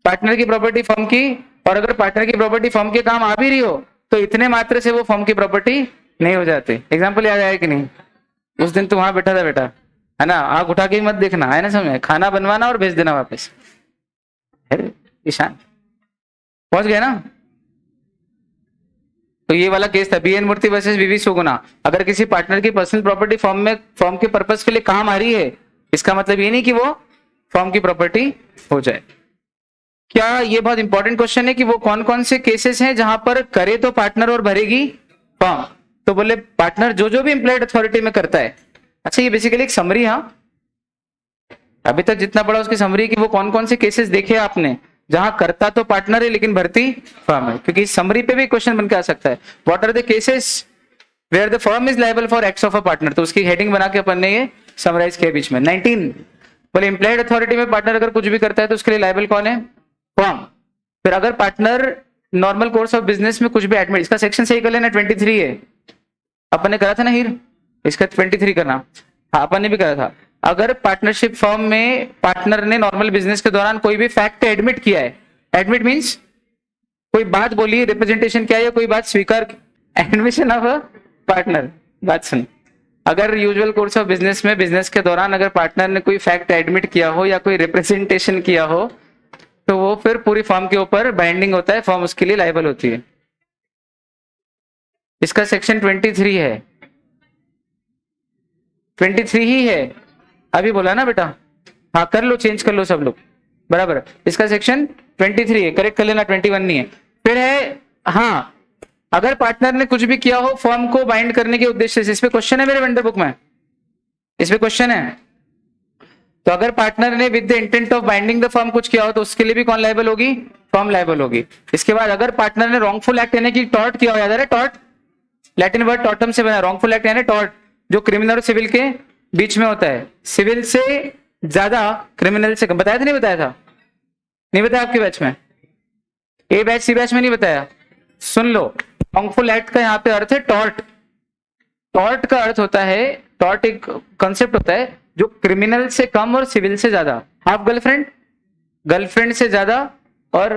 पार्टनर की प्रॉपर्टी फॉर्म की, और अगर पार्टनर की प्रॉपर्टी फॉर्म के काम आ भी रही हो तो इतने मात्र से वो फॉर्म की प्रॉपर्टी नहीं हो जाती। एग्जाम्पल याद आया कि नहीं? उस दिन तो वहां बैठा था बेटा, है ना, आग उठा के मत देखना, है ना, समझ, खाना बनवाना और भेज देना वापस। ईशान पहुंच गया ना? तो ये वाला केस था, बीएन मूर्ति वर्सेस वीवी सुगुना। अगर किसी पार्टनर की पर्सनल प्रॉपर्टी फॉर्म में फॉर्म के पर्पस के लिए काम आ रही है, इसका मतलब ये नहीं कि वो फॉर्म की प्रॉपर्टी हो जाए। क्या ये बहुत इंपॉर्टेंट क्वेश्चन है कि वो कौन कौन से केसेस हैं जहां पर करे तो पार्टनर और भरेगी फॉर्म? तो बोले पार्टनर जो जो भी एम्प्लॉयड अथॉरिटी में करता है। अच्छा ये बेसिकली एक समरी, हाँ अभी तक जितना पढ़ा उसकी समरी कि वो कौन कौन से केसेस देखे आपने जहां करता तो पार्टनर है लेकिन भर्ती फर्म है, क्योंकि इस समरी पे भी क्वेश्चन बन के आ सकता है। What are the cases where the firm is liable for acts of a partner? तो उसकी हेडिंग बना के अपन ने ये समराइज किया बीच में। 19 बोले एम्प्लॉयड अथॉरिटी में पार्टनर अगर कुछ भी करता है तो उसके लिए लायबल कौन है? फर्म। फिर अगर partner normal course of business में कुछ भी एडमिट, इसका सेक्शन सही कर लेना, 23 है, अपन ने करा था ना हीर, इसका 23 करना। हाँ अपन ने भी करा था। अगर पार्टनरशिप फर्म में पार्टनर ने नॉर्मल बिजनेस के दौरान कोई भी फैक्ट एडमिट किया है, एडमिट मींस कोई बात बोली, रिप्रेजेंटेशन किया या कोई बात स्वीकार, एडमिशन ऑफ अ पार्टनर। बात सुन, अगर यूजुअल कोर्स ऑफ बिजनेस में बिजनेस के दौरान अगर पार्टनर ने कोई फैक्ट एडमिट किया हो या कोई रिप्रेजेंटेशन किया हो तो वो फिर पूरी फॉर्म के ऊपर बाइंडिंग होता है, फॉर्म उसके लिए लायबल होती है। इसका सेक्शन 23 है, 23 ही है, अभी बोला ना बेटा। हाँ कर लो, चेंज कर लो सब लोग, बराबर। इसका सेक्शन 23 है, करेक्ट कर लेना, 21 नहीं है। फिर है हाँ, अगर पार्टनर ने कुछ भी किया हो फॉर्म को बाइंड करने के उद्देश्य से, इस पे क्वेश्चन है मेरे वेंडर बुक में, इस पे क्वेश्चन है। तो अगर पार्टनर ने with the intent of binding the firm कुछ किया हो तो उसके लिए भी कौन लायबल होगी? फर्म लायबल होगी। इसके बाद अगर पार्टनर ने रॉन्गफुल एक्ट यानी कि टॉर्ट किया हो, याद है टॉर्ट, लैटिन वर्ड टॉर्टम से बना, रॉन्गफुल एक्ट यानी टॉर्ट, जो क्रिमिनल और सिविल के बीच में होता है, सिविल से ज्यादा क्रिमिनल से कम। बताया था नहीं बताया था? नहीं बताया आपके बैच में? ए बैच सी बैच में नहीं बताया? सुन लो, रॉन्गफुल एक्ट का यहाँ पे अर्थ है टॉर्ट। टॉर्ट का अर्थ होता है, टॉर्ट एक कॉन्सेप्ट होता है जो क्रिमिनल से कम और सिविल से ज्यादा। आप गर्लफ्रेंड से ज्यादा और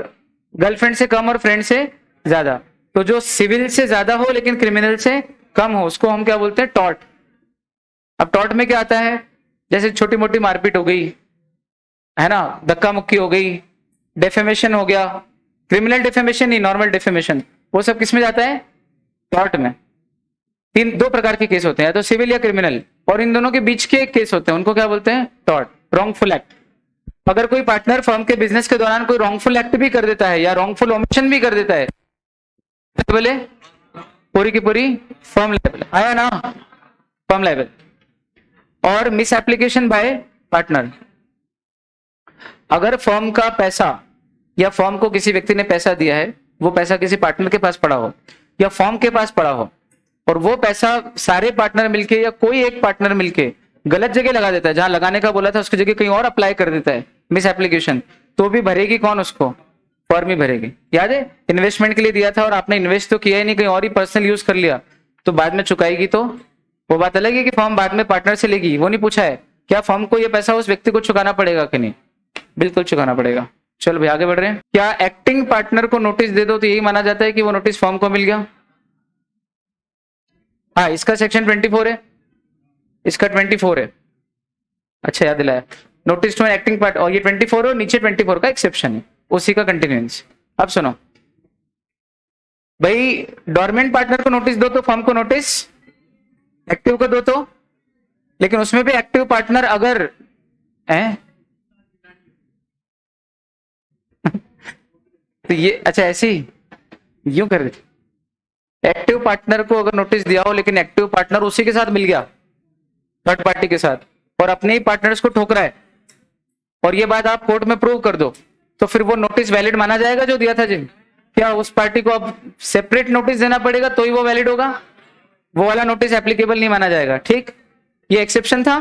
गर्लफ्रेंड से कम और फ्रेंड से ज्यादा, तो जो सिविल से ज्यादा हो लेकिन क्रिमिनल से कम हो उसको हम क्या बोलते हैं, टॉर्ट। अब टॉर्ट में क्या आता है, जैसे छोटी मोटी मारपीट हो गई है ना, धक्का मुक्की हो गई, डेफेमेशन हो गया, क्रिमिनल डेफेमेशन नहीं, नॉर्मल डेफेमेशन, वो सब किस में जाता है, टॉर्ट में। दो प्रकार के केस होते हैं, तो सिविल या क्रिमिनल, और इन दोनों के बीच के केस होते हैं, उनको क्या बोलते हैं, टॉर्ट, रॉन्गफुल एक्ट। अगर कोई पार्टनर फर्म के बिजनेस के दौरान कोई रॉन्गफुल एक्ट भी कर देता है या रॉन्गफुल ओमिशन भी कर देता है, तो बोले पूरी की पूरी फर्म लायबल, आया ना, फर्म लायबल। और मिस एप्लीकेशन बाय पार्टनर, अगर फर्म का पैसा या फर्म को किसी व्यक्ति ने पैसा दिया है, वो पैसा किसी पार्टनर के पास पड़ा हो या फर्म के पास पड़ा हो, और वो पैसा सारे पार्टनर मिलके या कोई एक पार्टनर मिलके गलत जगह लगा देता है, जहां लगाने का बोला था उसकी जगह कहीं और अप्लाई कर देता है, मिस एप्लीकेशन, तो भी भरेगी कौन उसको, फर्म ही भरेगी। याद है, इन्वेस्टमेंट के लिए दिया था और आपने इन्वेस्ट तो किया ही नहीं, कहीं और ही पर्सनल यूज कर लिया, तो बाद में चुकाएगी। तो वो बात अलग है कि फर्म बाद में पार्टनर से लेगी, वो नहीं पूछा है क्या फर्म को ये पैसा उस व्यक्ति को चुकाना पड़ेगा कि नहीं, बिल्कुल चुकाना पड़ेगा। चलो भाई आगे बढ़ रहे हैं। क्या एक्टिंग पार्टनर को नोटिस दे दो तो यही माना जाता है कि वो नोटिस फर्म को मिल गया? हाँ, इसका सेक्शन 24 है, इसका 24 है, अच्छा याद दिलाया। नोटिस टू एक्टिंग पार्ट, और ये 24 और नीचे 24 का एक्सेप्शन है, उसी का कंटिन्यूएंस। अब सुनो भाई, डोरमेंट पार्टनर को नोटिस दो तो फर्म को नोटिस, एक्टिव को दो तो, लेकिन उसमें भी एक्टिव पार्टनर अगर है तो ये अच्छा ऐसे ही यूं कर रहे, एक्टिव पार्टनर को अगर नोटिस दिया हो लेकिन एक्टिव पार्टनर उसी के साथ मिल गया, थर्ड पार्टी के साथ, और अपने ही पार्टनर्स को ठोक रहा है, और ये बात आप कोर्ट में प्रूव कर दो, तो फिर वो नोटिस वैलिड माना जाएगा जो दिया था जिन? क्या उस पार्टी को अब सेपरेट नोटिस देना पड़ेगा तो ही वो वैलिड होगा? वो वाला नोटिस एप्लीकेबल नहीं माना जाएगा। ठीक, ये एक्सेप्शन था।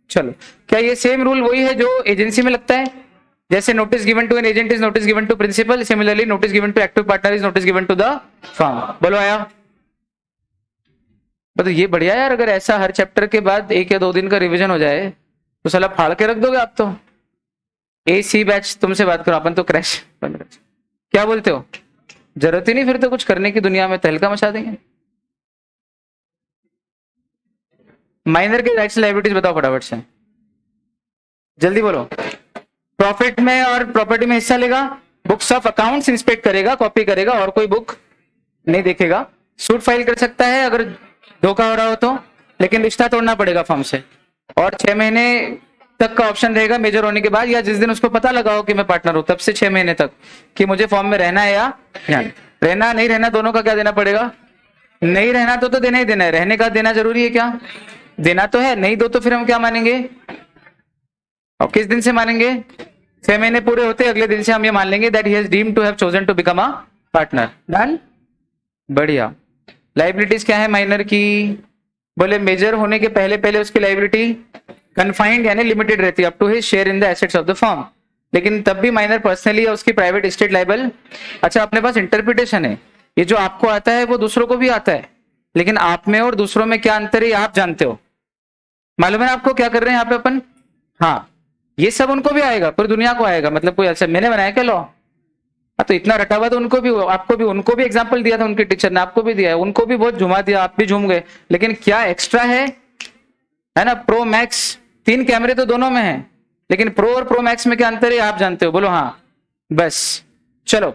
चलो, क्या ये सेम रूल वही है जो एजेंसी में लगता है? जैसे notice given to an agent is notice given to principal, similarly notice given to active partner is notice given to the firm. बोलो आया? तो ये बढ़िया यार, अगर ऐसा हर चैप्टर के बाद 1 या 2 दिन का रिवीजन हो जाए तो साला फाड़ के रख दोगे आप तो। AC बैच तुमसे बात करो, अपन तो क्रैश बंद कर। क्या बोलते हो? जरूरत ही नहीं फिर तो कुछ करने की, दुनिया में तहलका मचा देंगे। माइनर के राइट्स लायबिलिटीज बताओ फटाफट से, जल्दी बोलो। प्रॉफिट में और प्रॉपर्टी में हिस्सा लेगा, बुक्स ऑफ अकाउंट्स इंस्पेक्ट करेगा, कॉपी करेगा, और कोई बुक नहीं देखेगा। सूट फाइल कर सकता है अगर धोखा हो रहा हो तो, लेकिन रिश्ता तोड़ना पड़ेगा फर्म से, और 6 महीने तक का ऑप्शन रहेगा मेजर होने के बाद, या जिस दिन उसको पता लगा हो कि मैं पार्टनर हूं तब से 6 महीने तक कि मुझे फर्म में रहना है या रहना नहीं रहना, दोनों का क्या देना पड़ेगा? नहीं रहना तो देना ही देना है, रहने का देना जरूरी है क्या? देना तो है, नहीं दो तो फिर हम क्या मानेंगे? और किस दिन से मानेंगे? 6 महीने पूरे होते अगले दिन से हम ये मान लेंगे that he has deemed to have chosen to become a partner. Done, बढ़िया। लाइबिलिटीज क्या है माइनर की? बोले मेजर होने के पहले पहले उसकी लाइबिलिटी कन्फाइंड यानी लिमिटेड रहती है up to his share in the assets of the firm, लेकिन तब भी माइनर पर्सनली या उसकी प्राइवेट एस्टेट लाइबल। अच्छा, अपने पास इंटरप्रिटेशन है, ये जो आपको आता है वो दूसरों को भी आता है, लेकिन आप में और दूसरों में क्या अंतर है आप जानते हो। मालूम है आपको क्या कर रहे हैं यहाँ पे अपन? हाँ, ये सब उनको भी आएगा, पूरी दुनिया को आएगा, मतलब कोई अच्छा मैंने बनाया क्या लॉ? तो इतना रटा हुआ तो उनको भी, आपको भी, उनको भी एग्जांपल दिया था उनके टीचर ने, आपको भी दिया है, उनको भी बहुत झुमा दिया, आप भी झूम गए, लेकिन क्या एक्स्ट्रा है ना? प्रो मैक्स 3 कैमरे तो दोनों में है, लेकिन प्रो और प्रो मैक्स में क्या अंतर है आप जानते हो? बोलो हाँ, बस। चलो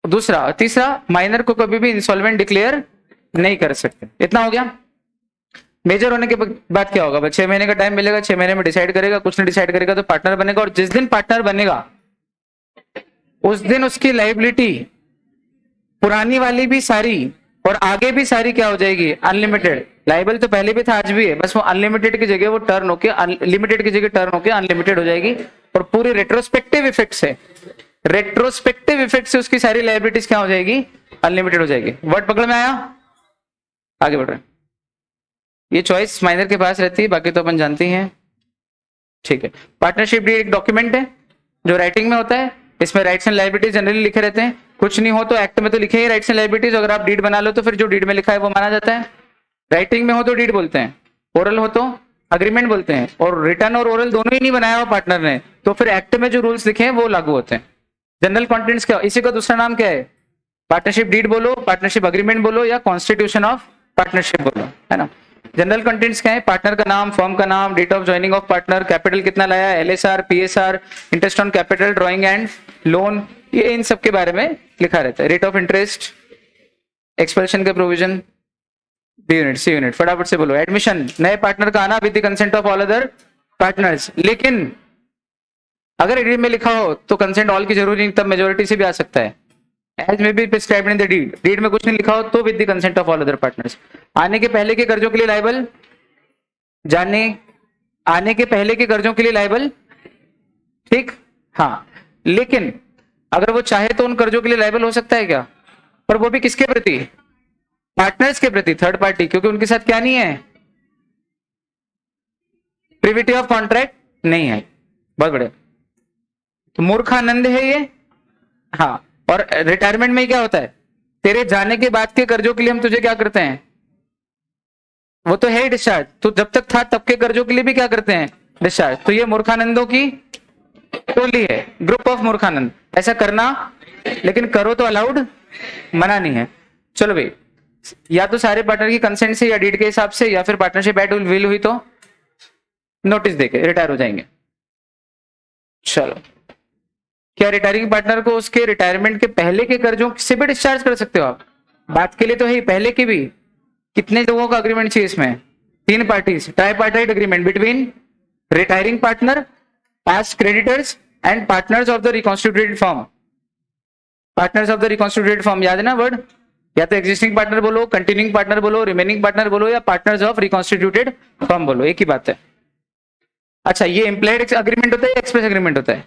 दूसरा, तीसरा, माइनर को कभी भी इंसॉल्वेंट डिक्लेयर नहीं कर सकते। इतना हो गया। मेजर होने के बाद क्या होगा? 6 महीने का टाइम मिलेगा, 6 महीने में डिसाइड करेगा, कुछ नहीं डिसाइड करेगा तो पार्टनर बनेगा, और जिस दिन पार्टनर बनेगा उस दिन उसकी लाइबिलिटी पुरानी वाली भी सारी और आगे भी सारी क्या हो जाएगी? अनलिमिटेड। लाइबल तो पहले भी था, आज भी है, बस वो अनलिमिटेड की जगह वो टर्न होकर, लिमिटेड की जगह टर्न होकर अनलिमिटेड हो जाएगी, और पूरी रेट्रोस्पेक्टिव इफेक्ट से उसकी सारी लाइबिलिटीज क्या हो जाएगी? अनलिमिटेड हो जाएगी। वर्ड पकड़ में आया? आगे बढ़ रहे हैं। ये चॉइस माइनर के पास रहती है, बाकी तो अपन जानते हैं। ठीक है, पार्टनरशिप डीड एक डॉक्यूमेंट है जो राइटिंग में होता है, इसमें राइट्स एंड लायबिलिटीज जनरली लिखे रहते हैं, कुछ नहीं हो तो एक्ट में तो लिखे ही राइट्स एंड लायबिलिटीज, अगर आप डीड बना लो तो फिर जो डीड में लिखा है वो माना जाता है। राइटिंग में हो तो डीड बोलते हैं, ओरल हो तो अग्रीमेंट बोलते हैं, और रिटर्न और ओरल दोनों ही नहीं बनाया हुआ पार्टनर ने, तो फिर एक्ट में जो रूल्स लिखे हैं वो लागू होते हैं। जनरल कॉन्टेंट्स क्या, इसी का दूसरा नाम क्या है? पार्टनरशिप डीड बोलो, पार्टनरशिप अग्रीमेंट बोलो, या कॉन्स्टिट्यूशन ऑफ पार्टनरशिप बोलो, है ना। जनरल कंटेंट्स क्या है? पार्टनर का नाम, फर्म का नाम, date of joining of partner, capital कितना लाया, LSR, PSR, interest on capital, drawing and loan, ये इन सब के बारे में लिखा रहता है। रेट ऑफ इंटरेस्ट, एक्सपेल्शन के प्रोविजन, बी यूनिट, सी यूनिट, फटाफट से बोलो। एडमिशन, नए पार्टनर का आना with the consent of all other partners, लेकिन अगर एडीड में लिखा हो तो कंसेंट ऑल की जरूरी नहीं, तब मेजोरिटी से भी आ सकता है। As may be prescribed in the deed, deed में कुछ नहीं लिखा हो तो with the consent of all other partners. आने के पहले के कर्जों के लिए लायबल, जाने आने के पहले के कर्जों के लिए लायबल, ठीक, हाँ। लेकिन अगर वो चाहे तो उन कर्जों के लिए लायबल हो सकता है क्या? पर वो भी किसके प्रति? पार्टनर्स के प्रति, थर्ड पार्टी, क्योंकि उनके साथ क्या नहीं है? प्रिविटी ऑफ कॉन्ट्रैक्ट नहीं है। बहुत बढ़िया, तो मूर्खानंद है ये, हाँ। और रिटायरमेंट में क्या होता है? तेरे जाने के बाद के कर्जों के लिए हम तुझे क्या करते हैं? वो तो है डिस्चार्ज, तो जब तक था तब के कर्जों के लिए भी क्या करते हैं? डिस्चार्ज। तो ये मूर्खानंदों की टोली है, ग्रुप ऑफ मूर्खानंद। ऐसा करना, लेकिन करो तो अलाउड, मना नहीं है। चलो भाई, या तो सारे पार्टनर की कंसेंट से या डीड के हिसाब से, या फिर पार्टनरशिप एट विल हुई तो नोटिस देके रिटायर हो जाएंगे। चलो, क्या रिटायरिंग पार्टनर को उसके रिटायरमेंट के पहले के कर्जों से भी डिस्चार्ज कर सकते हो आप? बात के लिए तो है ही, पहले की भी। कितने लोगों का अग्रीमेंट चाहिए इसमें? 3 parties, tripartite agreement between retiring partner, past creditors and partners of the reconstituted firm. Partners of the reconstituted firm, याद है ना वर्ड? या तो एग्जिस्टिंग पार्टनर बोलो, कंटिन्यूइंग पार्टनर बोलो, रिमेनिंग पार्टनर बोलो, या पार्टनर्स ऑफ रिकॉन्स्टिट्यूटेड फर्म बोलो, एक ही बात है। अच्छा, ये इम्प्लाइड अग्रीमेंट होता है या एक्सप्रेस अग्रीमेंट होता है?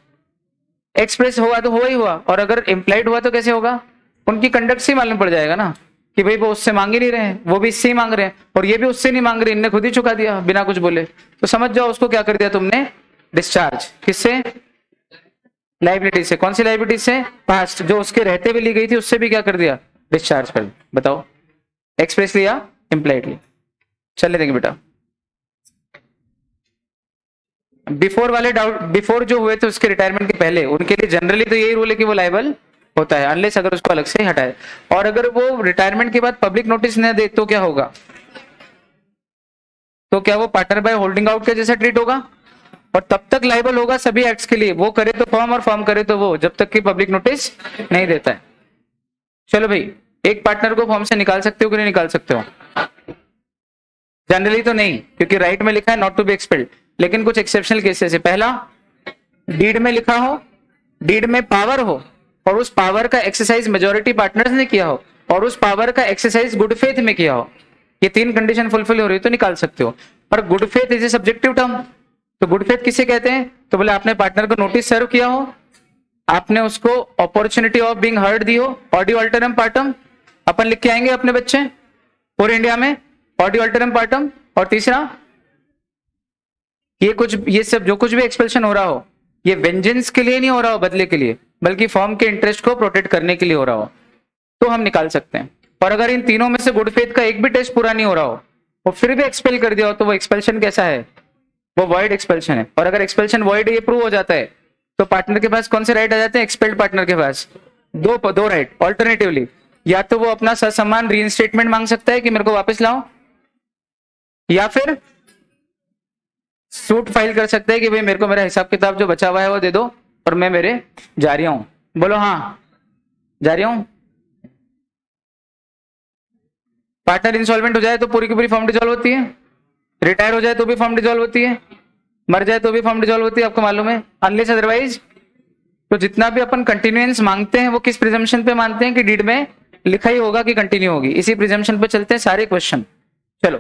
एक्सप्रेस हुआ तो हुआ ही हुआ, और अगर इम्प्लाइड हुआ तो कैसे होगा? उनकी कंडक्ट से मालूम पड़ जाएगा ना कि भाई वो उससे मांग ही नहीं रहे हैं, वो भी इससे ही मांग रहे हैं, और ये भी उससे नहीं मांग रहे, इनने खुद ही चुका दिया बिना कुछ बोले। तो समझ जाओ उसको क्या कर दिया तुमने? डिस्चार्ज। किससे? लाइबिलिटी से। कौन सी लाइबिलिटी से? पास्ट, जो उसके रहते हुए ली गई थी उससे भी क्या कर दिया? डिस्चार्ज कर। बताओ, एक्सप्रेसली या इम्प्लाइडली? चले देंगे बेटा। बिफोर वाले डाउट, बिफोर जो हुए थे उसके रिटायरमेंट के पहले, उनके लिए जनरली तो यही रूल है कि वो लायबल होता है, अनलेस अगर उसको अलग से हटाए। और अगर वो रिटायरमेंट के बाद पब्लिक नोटिस न दे तो क्या होगा? तो क्या वो पार्टनर बाय होल्डिंग आउट के जैसा ट्रीट होगा? और तब तक लायबल होगा सभी एक्ट्स के लिए, वो करे तो फर्म और फर्म करे तो वो, जब तक कि पब्लिक नोटिस नहीं देता है। चलो भाई, एक पार्टनर को फर्म से निकाल सकते हो कि नहीं निकाल सकते हो? जनरली तो नहीं, क्योंकि राइट में लिखा है नॉट टू बी एक्सपेल्ड, लेकिन कुछ एक्सेप्शनल केसेस है। पहला, डीड में लिखा हो, डीड में पावर हो, और उस पावर का एक्सरसाइज मेजॉरिटी पार्टनर्स ने किया हो, और उस पावर का एक्सरसाइज गुड फेथ में किया हो, ये 3 कंडीशन फुलफिल हो रही है तो निकाल सकते हो। पर good faith is a subjective term, तो गुड फेथ किसे कहते हैं? तो बोले आपने पार्टनर को नोटिस सर्व किया हो, आपने उसको अपॉर्चुनिटी ऑफ बीइंग हर्ड दी हो, ऑडियो अल्टरम पार्टम, अपन लिख के आएंगे अपने बच्चे पूरे इंडिया में, ऑडियो अल्टरम पार्टम। और तीसरा, ये सब जो कुछ भी एक्सपेल्शन हो रहा हो, ये वेंजेंस के लिए नहीं हो रहा हो, बदले के लिए, बल्कि फर्म के इंटरेस्ट को प्रोटेक्ट करने के लिए हो रहा हो, तो हम निकाल सकते हैं। और अगर इन तीनों में से गुड फेथ का एक भी टेस्ट पूरा नहीं हो रहा हो, वो फिर भी एक्सपेल कर दिया हो, तो वो एक्सपेल्शन कैसा है? वो वॉइड एक्सपेल्शन है। और अगर एक्सपेल्शन वॉइड ये प्रूव हो जाता है, तो पार्टनर के पास कौन से राइट आ जाते हैं? एक्सपेल्ड पार्टनर के पास दो राइट। ऑल्टरनेटिवली, या तो वो अपना ससम्मान रीइंस्टेटमेंट मांग सकता है कि मेरे को वापस लाओ, या फिर सूट फाइल कर सकते हैं कि भाई मेरे को मेरा हिसाब किताब जो बचा हुआ है वो दे दो, और मैं मेरे जा रही हूं। बोलो हाँ, जा रही हूं। पार्टनर इंसॉल्वेंट हो जाए तो पूरी की पूरी फर्म डिसॉल्व होती है, रिटायर हो जाए तो भी फर्म डिसॉल्व होती है, मर जाए तो भी फर्म डिसॉल्व होती है, आपको मालूम है, अनलेस अदरवाइज। तो जितना भी अपन कंटिन्यूएंस मांगते हैं वो किस प्रिजम्पशन पे मानते हैं? कि डीड में लिखा ही होगा कि कंटिन्यू होगी, इसी प्रिजम्पशन पे चलते हैं सारे क्वेश्चन। चलो,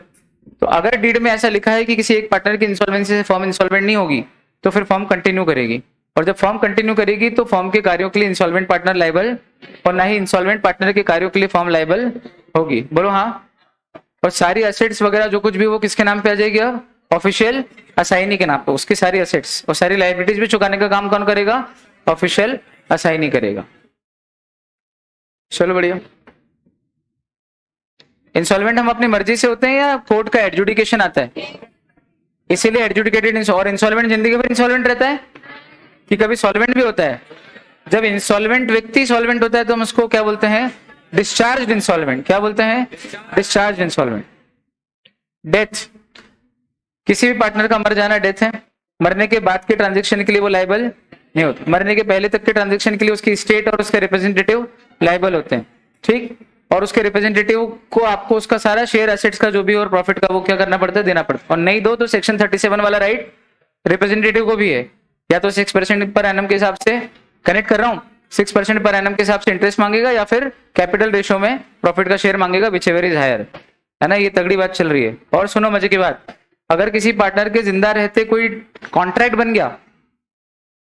तो अगर डीड में ऐसा लिखा है कि किसी एक पार्टनर की इंसॉल्वेंसी से फर्म इंसॉल्वेंट नहीं होगी, तो फिर फर्म कंटिन्यू करेगी, और जब फर्म कंटिन्यू करेगी तो फर्म के कार्यों के लिए इंसॉल्वेंट पार्टनर लायबल, और ना ही इंसॉल्वेंट पार्टनर के कार्यों के लिए फर्म लायबल होगी। बोलो हाँ। और सारी एसेट्स वगैरह जो कुछ भी वो किसके नाम पे आ जाएगी? अब ऑफिशियल असाइनी के नाम पे, उसकी सारी एसेट्स और सारी लायबिलिटीज भी चुकाने का काम कौन करेगा? ऑफिशियल असाइनी करेगा। चलो बढ़िया। इंसॉल्वेंट हम अपनी मर्जी से होते हैं या कोर्ट का एडजुडिकेशन आता है? इसीलिए एडजुडिकेटेड। और इंसॉल्वेंट जिंदगी भर इंसॉल्वेंट रहता है कि कभी सॉल्वेंट भी होता है? जब इंसॉल्वेंट व्यक्ति सॉल्वेंट होता है तो हम उसको क्या बोलते हैं? Discharge insolvent. क्या बोलते हैं? Discharge insolvent. डेथ, किसी भी पार्टनर का मर जाना डेथ है। मरने के बाद के ट्रांजेक्शन के लिए वो लायबल नहीं होता। मरने के पहले तक के ट्रांजेक्शन के लिए उसकी स्टेट और उसके रिप्रेजेंटेटिव लायबल होते हैं, ठीक। और उसके रिप्रेजेंटेटिव को आपको उसका सारा शेयर एसेट्स का जो भी और प्रॉफिट का वो क्या करना पड़ता है? देना पड़ता है। और नहीं दो तो सेक्शन 37 वाला राइट रिप्रेजेंटेटिव को भी है, या तो 6% पर एनम के हिसाब से कनेक्ट कर रहा हूं, 6% पर एनम के हिसाब से इंटरेस्ट मांगेगा, या फिर कैपिटल रेशियो में प्रॉफिट का शेयर मांगेगा, विच एवर इज हायर, है ना। ये तगड़ी बात चल रही है। और सुनो मजे की बात, अगर किसी पार्टनर के जिंदा रहते कोई कॉन्ट्रैक्ट बन गया,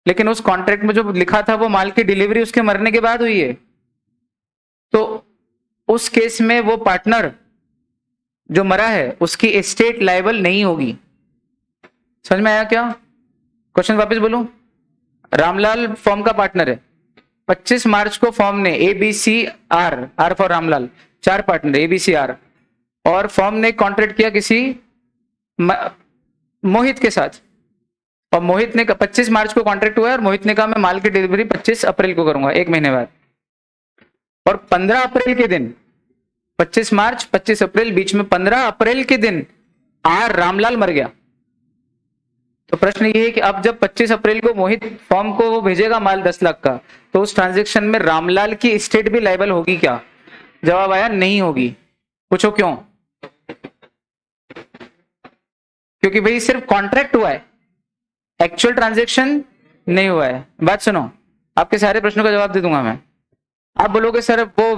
लेकिन उस कॉन्ट्रैक्ट में जो लिखा था वो माल की डिलीवरी उसके मरने के बाद हुई है, तो उस केस में वो पार्टनर जो मरा है उसकी एस्टेट लायबल नहीं होगी। समझ में आया क्या? क्वेश्चन वापस बोलूं। रामलाल फॉर्म का पार्टनर है। 25 मार्च को फॉर्म ने ABCR, R for Ramlal, 4 partner ABCR, और फॉर्म ने कॉन्ट्रैक्ट किया किसी मोहित के साथ, और मोहित ने 25 मार्च को कॉन्ट्रैक्ट हुआ है, और मोहित ने कहा मैं माल की डिलीवरी 25 अप्रैल को करूंगा, 1 महीने बाद। और 15 अप्रैल के दिन, 25 मार्च 25 अप्रैल, बीच में 15 अप्रैल के दिन आर रामलाल मर गया। तो प्रश्न ये है कि अब जब 25 अप्रैल को मोहित फॉर्म को वो भेजेगा माल 10 लाख का, तो उस ट्रांजेक्शन में रामलाल की एस्टेट भी लायबल होगी क्या? जवाब आया नहीं होगी। पूछो क्यों? क्योंकि भाई सिर्फ कॉन्ट्रैक्ट हुआ है, एक्चुअल ट्रांजेक्शन नहीं हुआ है। बात सुनो, आपके सारे प्रश्नों का जवाब दे दूंगा मैं। आप बोलोगे सर वो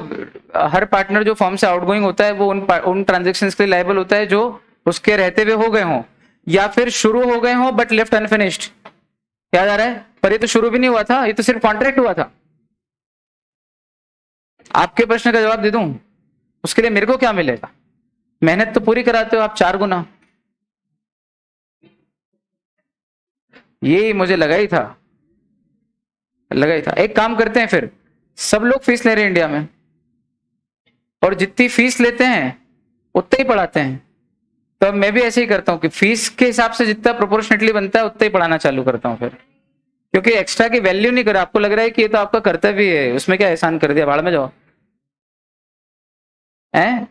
हर पार्टनर जो फॉर्म से आउटगोइंग होता है वो उन ट्रांजेक्शंस के लिए लायबल होता है जो उसके रहते हुए हो गए हों, या फिर शुरू हो गए हों बट लेफ्ट अनफिनिश्ड। याद आ रहा है? पर ये तो शुरू भी नहीं हुआ था, ये तो सिर्फ कॉन्ट्रैक्ट हुआ था। आपके प्रश्न का जवाब दे दूं, उसके लिए मेरे को क्या मिलेगा? मेहनत तो पूरी कराते हो आप 4 गुना। ये मुझे लगा ही था, लगा ही था। एक काम करते हैं फिर, सब लोग फीस ले रहे हैं इंडिया में, और जितनी फीस लेते हैं उतना ही पढ़ाते हैं। तो अब मैं भी ऐसे ही करता हूँ कि फीस के हिसाब से जितना प्रोपोर्शनेटली बनता है उतना ही पढ़ाना चालू करता हूँ फिर, क्योंकि एक्स्ट्रा की वैल्यू नहीं करा। आपको लग रहा है कि ये तो आपका कर्तव्य है, उसमें क्या एहसान कर दिया, भाड़ में जाओ। हैं?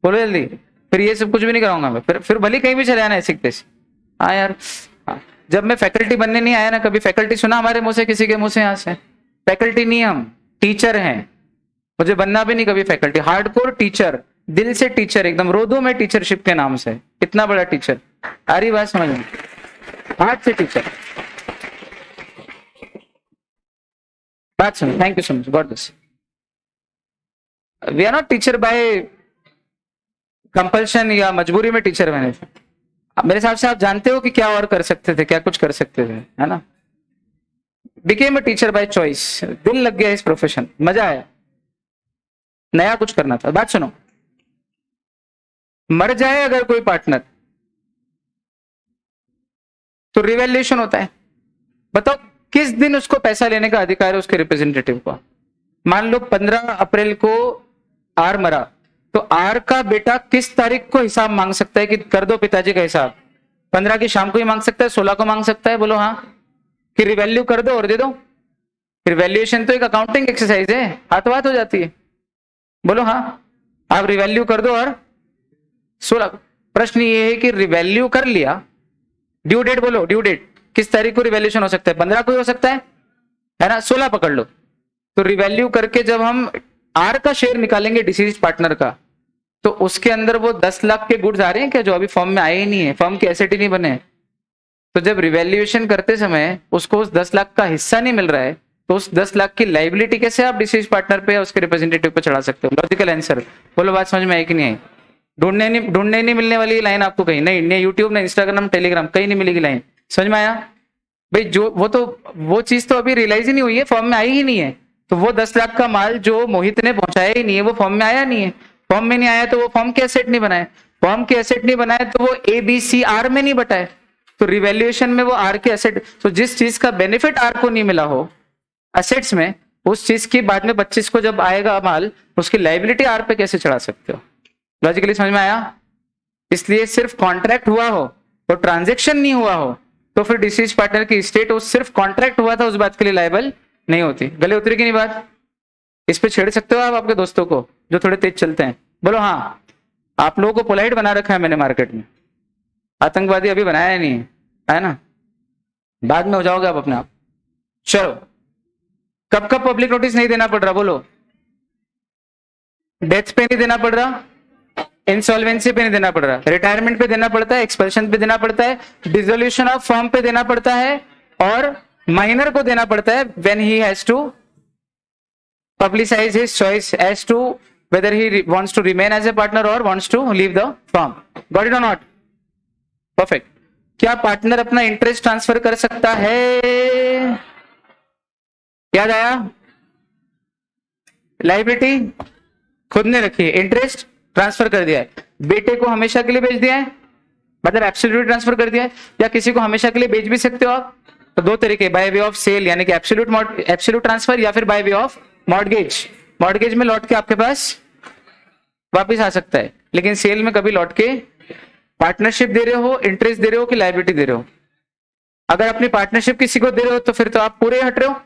बोलो जल्दी। फिर ये सब कुछ भी नहीं कराऊंगा मैं, फिर भले कहीं भी चले आना ऐसे तैसे। हाँ यार, हाँ। जब मैं फैकल्टी बनने नहीं आया ना, कभी फैकल्टी सुना हमारे मुंह से, किसी के मुंह से? यहाँ से फैकल्टी नहीं, हम टीचर हैं। मुझे बनना भी नहीं कभी फैकल्टी। हार्डकोर टीचर, दिल से टीचर, एकदम रो दूं मैं टीचरशिप के नाम से, इतना बड़ा टीचर। आ रही बात समझ में? हार्ट से टीचर। बात सुनो, thank you so much, God bless. We are not teacher by compulsion या मजबूरी में टीचर बने थे। मेरे हिसाब से आप जानते हो कि क्या और कर सकते थे, क्या कुछ कर सकते थे, है ना। Became a teacher by choice, दिल लग गया इस प्रोफेशन, मजा आया, नया कुछ करना था। बात सुनो, मर जाए अगर कोई पार्टनर तो रिवैल्यूएशन होता है। बताओ किस दिन उसको पैसा लेने का अधिकार है उसके रिप्रेजेंटेटिव को? मान लो 15 अप्रैल को आर मरा, तो आर का बेटा किस तारीख को हिसाब मांग सकता है कि कर दो पिताजी का हिसाब? 15 की शाम को ही मांग सकता है, 16 को मांग सकता है? बोलो हाँ। कि रिवैल्यू कर दो और दे दो। रिवैल्यूएशन तो एक अकाउंटिंग एक्सरसाइज है, हाथ बात हो जाती है। बोलो हाँ। आप रिवैल्यू कर दो और 16। प्रश्न ये है कि रिवैल्यू कर लिया, ड्यू डेट बोलो, ड्यू डेट किस तारीख को रिवैल्यूएशन हो सकता है? 15 को ही हो सकता है ना। 16 पकड़ लो। तो रिवैल्यू करके जब हम आर का शेयर निकालेंगे डिसीज पार्टनर का, तो उसके अंदर वो 10 लाख के गुड्स आ रहे हैं क्या, जो अभी फॉर्म में आए ही नहीं है, फॉर्म के एसेट ही नहीं बने। तो जब रिवैल्यूएशन करते समय उसको उस 10 लाख का हिस्सा नहीं मिल रहा है, तो उस 10 लाख की लाइबिलिटी कैसे आप डिसीज पार्टनर पे या उसके रिप्रेजेंटेटिव पे चढ़ा सकते हो? लॉजिकल आंसर बोलो। बात समझ में आई कि नहीं आई? ढूंढने नहीं मिलने वाली लाइन आपको कहीं नहीं यूट्यूब, ना इंस्टाग्राम, टेलीग्राम, कहीं नहीं मिलेगी लाइन। समझ में आया भाई? जो वो चीज तो अभी रियलाइज ही नहीं हुई है, फॉर्म में आई ही नहीं है। तो वो 10 लाख का माल जो मोहित ने पहुंचाया ही नहीं है, वो फॉर्म में आया नहीं है। फॉर्म में नहीं आया तो वो फॉर्म के एसेट नहीं बनाए, फॉर्म के एसेट नहीं बनाए तो वो ABCR में नहीं बटाए, तो रिवैल्यूएशन में वो आर के एसेट। तो जिस चीज का बेनिफिट आर को नहीं मिला हो एसेट्स में, उस चीज की बाद में 25 को जब आएगा माल, उसकी लाइबिलिटी आर पे कैसे चढ़ा सकते हो? लॉजिकली समझ में आया? इसलिए सिर्फ कॉन्ट्रैक्ट हुआ हो तो ट्रांजेक्शन नहीं हुआ हो तो फिर डिसीज पार्टनर की स्टेट उस सिर्फ कॉन्ट्रैक्ट हुआ था उस बात के लिए लायबल नहीं होती। गले उतरी की नहीं बात? इस पे छेड़ सकते हो आप आपके दोस्तों को जो थोड़े तेज चलते हैं? बोलो हाँ। आप लोगों को पोलाइट बना रखा है मैंने मार्केट में, आतंकवादी अभी बनाया नहीं है ना, बाद में हो जाओगे आप अपने आप। चलो, कब कब पब्लिक नोटिस नहीं देना पड़ रहा? बोलो। डेथ पे नहीं देना पड़ रहा, इंसॉल्वेंसी पे नहीं देना पड़ रहा, रिटायरमेंट पे देना पड़ता है, एक्सपल्शन पे देना पड़ता है, डिसोल्यूशन ऑफ फर्म पे देना पड़ता है, और माइनर को देना पड़ता है when he has to publicise his choice as to whether he wants to remain as a partner or wants to leave the firm. Got it or not? Perfect. क्या पार्टनर अपना इंटरेस्ट ट्रांसफर कर सकता है? याद आया? Liability खुद ने रखी है, इंटरेस्ट ट्रांसफर कर दिया है, बेटे को हमेशा के लिए बेच दिया है, मतलब एब्सोल्यूट ट्रांसफर कर दिया है, या किसी को हमेशा के लिए बेच भी सकते हो आप। तो दो तरीके, बाय वे ऑफ सेल यानी कि एब्सोल्यूट ट्रांसफर, या फिर by way of mortgage. Mortgage में लौट के आपके पास वापस आ सकता है, लेकिन सेल में कभी लौट के पार्टनरशिप दे रहे हो, इंटरेस्ट दे रहे हो कि लायबिलिटी दे रहे हो? अगर अपनी पार्टनरशिप किसी को दे रहे हो तो फिर तो आप पूरे हट रहे हो।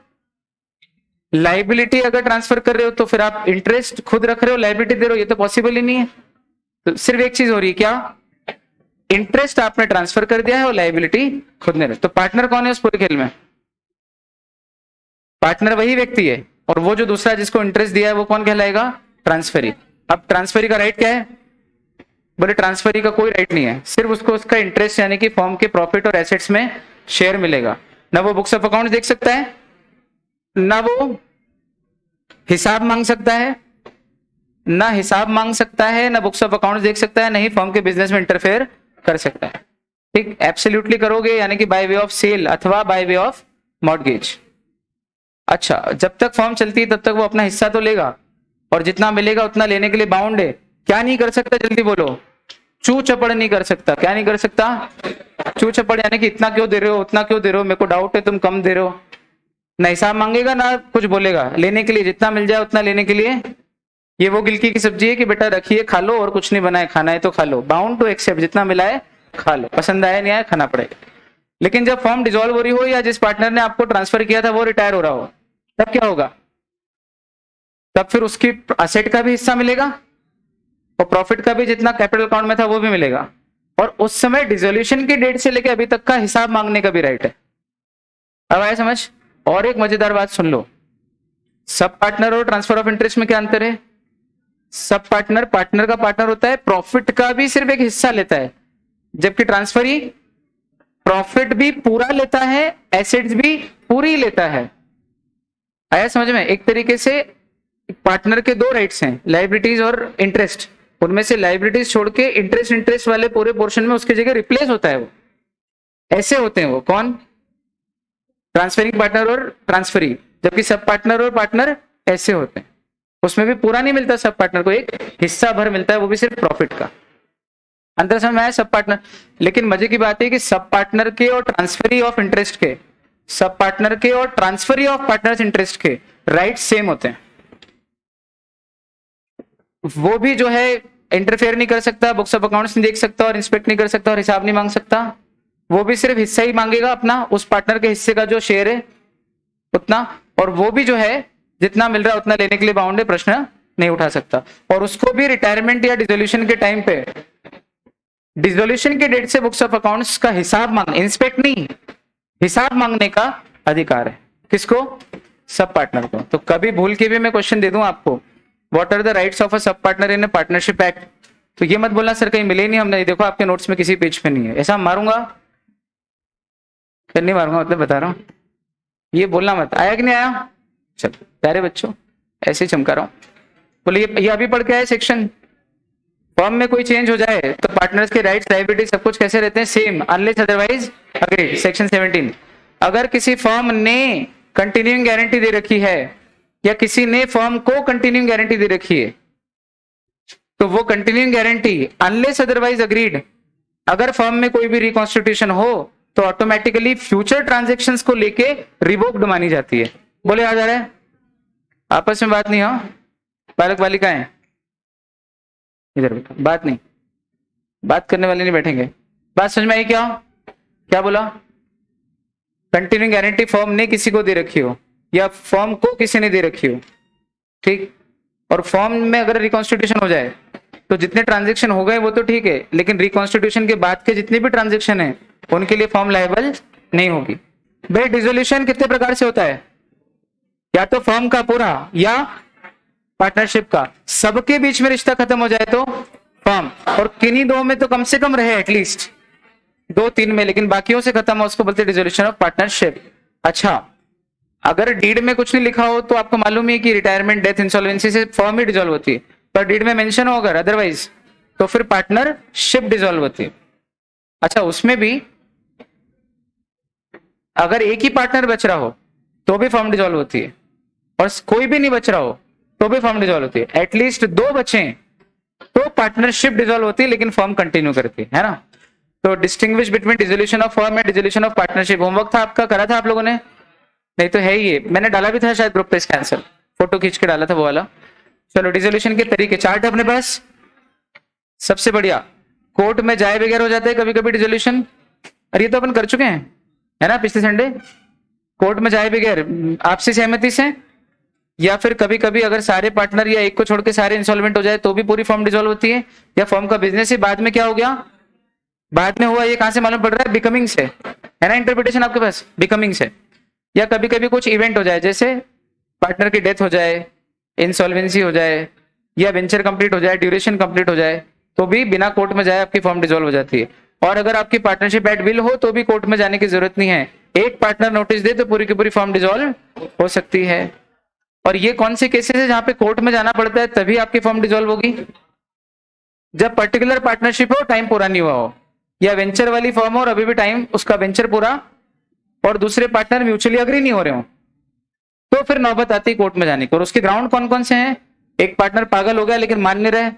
लायबिलिटी अगर ट्रांसफर कर रहे हो तो फिर आप इंटरेस्ट खुद रख रहे हो, लायबिलिटी दे रहे हो, ये तो पॉसिबल ही नहीं है। तो सिर्फ एक चीज हो रही है, क्या? इंटरेस्ट आपने ट्रांसफर कर दिया है और लायबिलिटी खुद ने रख। तो पार्टनर कौन है उस पूरे खेल में? पार्टनर वही व्यक्ति है, और वो जो दूसरा जिसको इंटरेस्ट दिया है वो कौन कहलाएगा? ट्रांसफरी। अब ट्रांसफरी का राइट क्या है? बोले ट्रांसफरी का कोई राइट नहीं है, सिर्फ उसको उसका इंटरेस्ट यानी कि फॉर्म के प्रॉफिट और एसेट्स में शेयर मिलेगा। ना वो बुक्स ऑफ अकाउंट देख सकता है, ना वो हिसाब मांग सकता है, ना हिसाब मांग सकता है, ना बुक्स ऑफ अकाउंट देख सकता है, ना ही फॉर्म के बिजनेस में इंटरफेयर कर सकता है। ठीक, एब्सोल्युटली करोगे यानी कि बाय वे ऑफ सेल अथवा बाय वे ऑफ मॉर्गेज। अच्छा, जब तक फॉर्म चलती है तब तक वो अपना हिस्सा तो लेगा, और जितना मिलेगा उतना लेने के लिए बाउंड है। क्या नहीं कर सकता? जल्दी बोलो। चू चपड़ नहीं कर सकता। क्या नहीं कर सकता? चू चपड़ यानी कि इतना क्यों दे रहे हो, उतना क्यों दे रहे हो, मेरे को डाउट है तुम कम दे रहे हो। ना हिसाब मांगेगा ना कुछ बोलेगा, लेने के लिए जितना मिल जाए उतना लेने के लिए। ये वो गिलकी की सब्जी है कि बेटा रखिए खा लो, और कुछ नहीं बनाए, खाना है तो खा लो, बाउंड टू एक्सेप्ट, जितना मिला है खा लो, पसंद आया नहीं आया खाना पड़ेगा। लेकिन जब फॉर्म डिसॉल्व हो रही हो या जिस पार्टनर ने आपको ट्रांसफर किया था वो रिटायर हो रहा हो, तब क्या होगा? तब फिर उसकी असेट का भी हिस्सा मिलेगा और प्रॉफिट का भी जितना कैपिटल अकाउंट में था वो भी मिलेगा, और उस समय डिसोल्यूशन की डेट से लेकर अभी तक का हिसाब मांगने का भी राइट है। अब आया समझ? और एक मजेदार बात सुन लो, सब पार्टनर और ट्रांसफर ऑफ इंटरेस्ट में क्या अंतर है? सब पार्टनर पार्टनर का पार्टनर होता है, प्रॉफिट का भी सिर्फ एक हिस्सा लेता है, जबकि ट्रांसफर ही प्रॉफिट भी पूरा लेता है, एसेट्स भी पूरी लेता है। आया समझ में? एक तरीके से पार्टनर के दो राइट्स हैं, लायबिलिटीज और इंटरेस्ट। उनमें से लायबिलिटीज छोड़ के इंटरेस्ट वाले पूरे पोर्शन में उसकी जगह रिप्लेस होता है। वो ऐसे होते हैं। वो कौन? ट्रांसफरिंग पार्टनर और ट्रांसफरी। जबकि सब पार्टनर और पार्टनर ऐसे होते हैं, उसमें भी पूरा नहीं मिलता, सब पार्टनर को एक हिस्सा भर मिलता है, वो भी सिर्फ प्रॉफिट का। अंतर समझ में आया? Sub partner. लेकिन मजे की बात है कि सब पार्टनर के और ट्रांसफरी ऑफ इंटरेस्ट के, सब पार्टनर के और ट्रांसफरी ऑफ पार्टनर्स इंटरेस्ट के राइट सेम होते हैं। वो भी जो है इंटरफेयर नहीं कर सकता, बुक्स ऑफ अकाउंट्स नहीं देख सकता और इंस्पेक्ट नहीं कर सकता और हिसाब नहीं मांग सकता। वो भी सिर्फ हिस्सा ही मांगेगा अपना, उस पार्टनर के हिस्से का जो शेयर है उतना, और वो भी जो है जितना मिल रहा है उतना लेने के लिए बाउंड है, प्रश्न नहीं उठा सकता। और उसको भी रिटायरमेंट या डिसोल्यूशन के टाइम पे, डिसोल्यूशन के डेट से बुक्स ऑफ अकाउंट्स का हिसाब मांग, इंस्पेक्ट नहीं, हिसाब मांगने का अधिकार है। किसको? सब पार्टनर को। तो कभी भूल के भी मैं क्वेश्चन दे दूं आपको, what are the rights of a sub partner in a partnership act, तो ये मत बोलना सर कहीं मिले नहीं हमने, देखो आपके नोट्स में किसी पेज पे नहीं है, ऐसा मारूंगा? नहीं मारूंगा, मतलब बता रहा हूं, ये बोलना मत। आया कि नहीं आया? चलो प्यारे बच्चों, ऐसे चमका रहा हूं। बोले ये अभी पढ़ के आए सेक्शन। फर्म में कोई चेंज हो जाए तो पार्टनर्स के राइट्स, लायबिलिटी सब कुछ कैसे रहते हैं? Same, unless otherwise agreed. Section 17, अगर किसी फर्म ने कंटिन्यूइंग गारंटी दे रखी है या किसी ने फर्म को कंटिन्यूइंग गारंटी दे रखी है, तो वो continuing guarantee unless otherwise agreed, अगर फर्म में कोई भी रिकॉन्स्टिट्यूशन हो तो ऑटोमेटिकली फ्यूचर ट्रांजैक्शंस को लेके रिवोक्ड मानी जाती है। बोले आ जा रहा है? आपस में बात नहीं हो, बालक बालिका है इधर बैठो, बात नहीं, बात करने वाले नहीं बैठेंगे। बात समझ में आई क्या? क्या बोला? कंटिन्यूइंग गारंटी फॉर्म ने किसी को दे रखी हो या फॉर्म को किसी ने दे रखी हो, ठीक, और फॉर्म में अगर रिकॉन्स्टिट्यूशन हो जाए तो जितने ट्रांजेक्शन हो गए वो तो ठीक है, लेकिन रिकॉन्स्टिट्यूशन के बाद के जितने भी ट्रांजेक्शन है उनके लिए फॉर्म लायबल नहीं होगी। भाई डिसोल्यूशन कितने प्रकार से होता है? या तो फॉर्म का पूरा या पार्टनरशिप का। सबके बीच में रिश्ता खत्म हो जाए तो फॉर्म, और किन्हीं दो में तो कम से कम रहे एटलीस्ट 2-3 में, लेकिन बाकियों से खत्म हो उसको बोलते हैं डिसोल्यूशन ऑफ पार्टनरशिप। अच्छा, अगर डीड में कुछ नहीं लिखा हो तो आपको मालूम ही है कि रिटायरमेंट, डेथ, इंसॉल्वेंसी से फॉर्म ही डिसॉल्व होती है, पर डीड में मेंशन हो अगर अदरवाइज तो फिर पार्टनरशिप डिसॉल्व होती है। अच्छा, उसमें भी अगर एक ही पार्टनर बच रहा हो तो भी फॉर्म डिसॉल्व होती है, और कोई भी नहीं बच रहा हो तो भी फॉर्म डिसॉल्व होती है। एटलीस्ट 2 बचे तो पार्टनरशिप डिसॉल्व होती है लेकिन फॉर्म कंटिन्यू करती है ना। तो distinguish between dissolution of form and dissolution of partnership homework था आपका, करा था आप लोगों ने? नहीं तो है ये, मैंने डाला भी था शायद ग्रुप पे इसका आंसर, फोटो खींच के डाला था वो वाला। चलो, डिसोल्यूशन के तरीके, चार्ट है अपने पास, सबसे बढ़िया। कोर्ट में जाए बगैर हो जाता है कभी कभी डिसोल्यूशन, और ये तो अपन कर चुके हैं है ना पिछले संडे। कोर्ट में जाए बगैर आपसी सहमति से, या फिर कभी कभी अगर सारे पार्टनर या एक को छोड़ के सारे इंसॉल्वेंट हो जाए तो भी पूरी फॉर्म डिसॉल्व होती है, या फॉर्म का बिजनेस ही बाद में क्या हो गया, बाद में हुआ, ये कहां से मालूम पड़ रहा है? बिकमिंग से, है ना इंटरप्रिटेशन आपके पास, बिकमिंग से। या कभी कभी कुछ इवेंट हो जाए, जैसे पार्टनर की डेथ हो जाए, इंसॉल्वेंसी हो जाए, या वेंचर कंप्लीट हो जाए, ड्यूरेशन कंप्लीट हो जाए, तो भी बिना कोर्ट में जाए आपकी फॉर्म डिसॉल्व हो जाती है। और अगर आपकी पार्टनरशिप एट विल हो तो भी कोर्ट में जाने की जरूरत नहीं है, एक पार्टनर नोटिस दे तो पूरी की पूरी फॉर्म डिसॉल्व हो सकती है। और ये कौन से केसेस है जहां पे कोर्ट में जाना पड़ता है तभी आपकी फॉर्म डिसॉल्व होगी? जब पर्टिकुलर पार्टनरशिप हो, टाइम पूरा नहीं हुआ हो, या वेंचर वाली फॉर्म हो और अभी भी टाइम उसका वेंचर पूरा, और दूसरे पार्टनर म्यूचुअली अग्री नहीं हो रहे हो, तो फिर नौबत आती है कोर्ट में जाने की। और उसके ग्राउंड कौन कौन से हैं? एक पार्टनर पागल हो गया लेकिन मान नहीं रहे,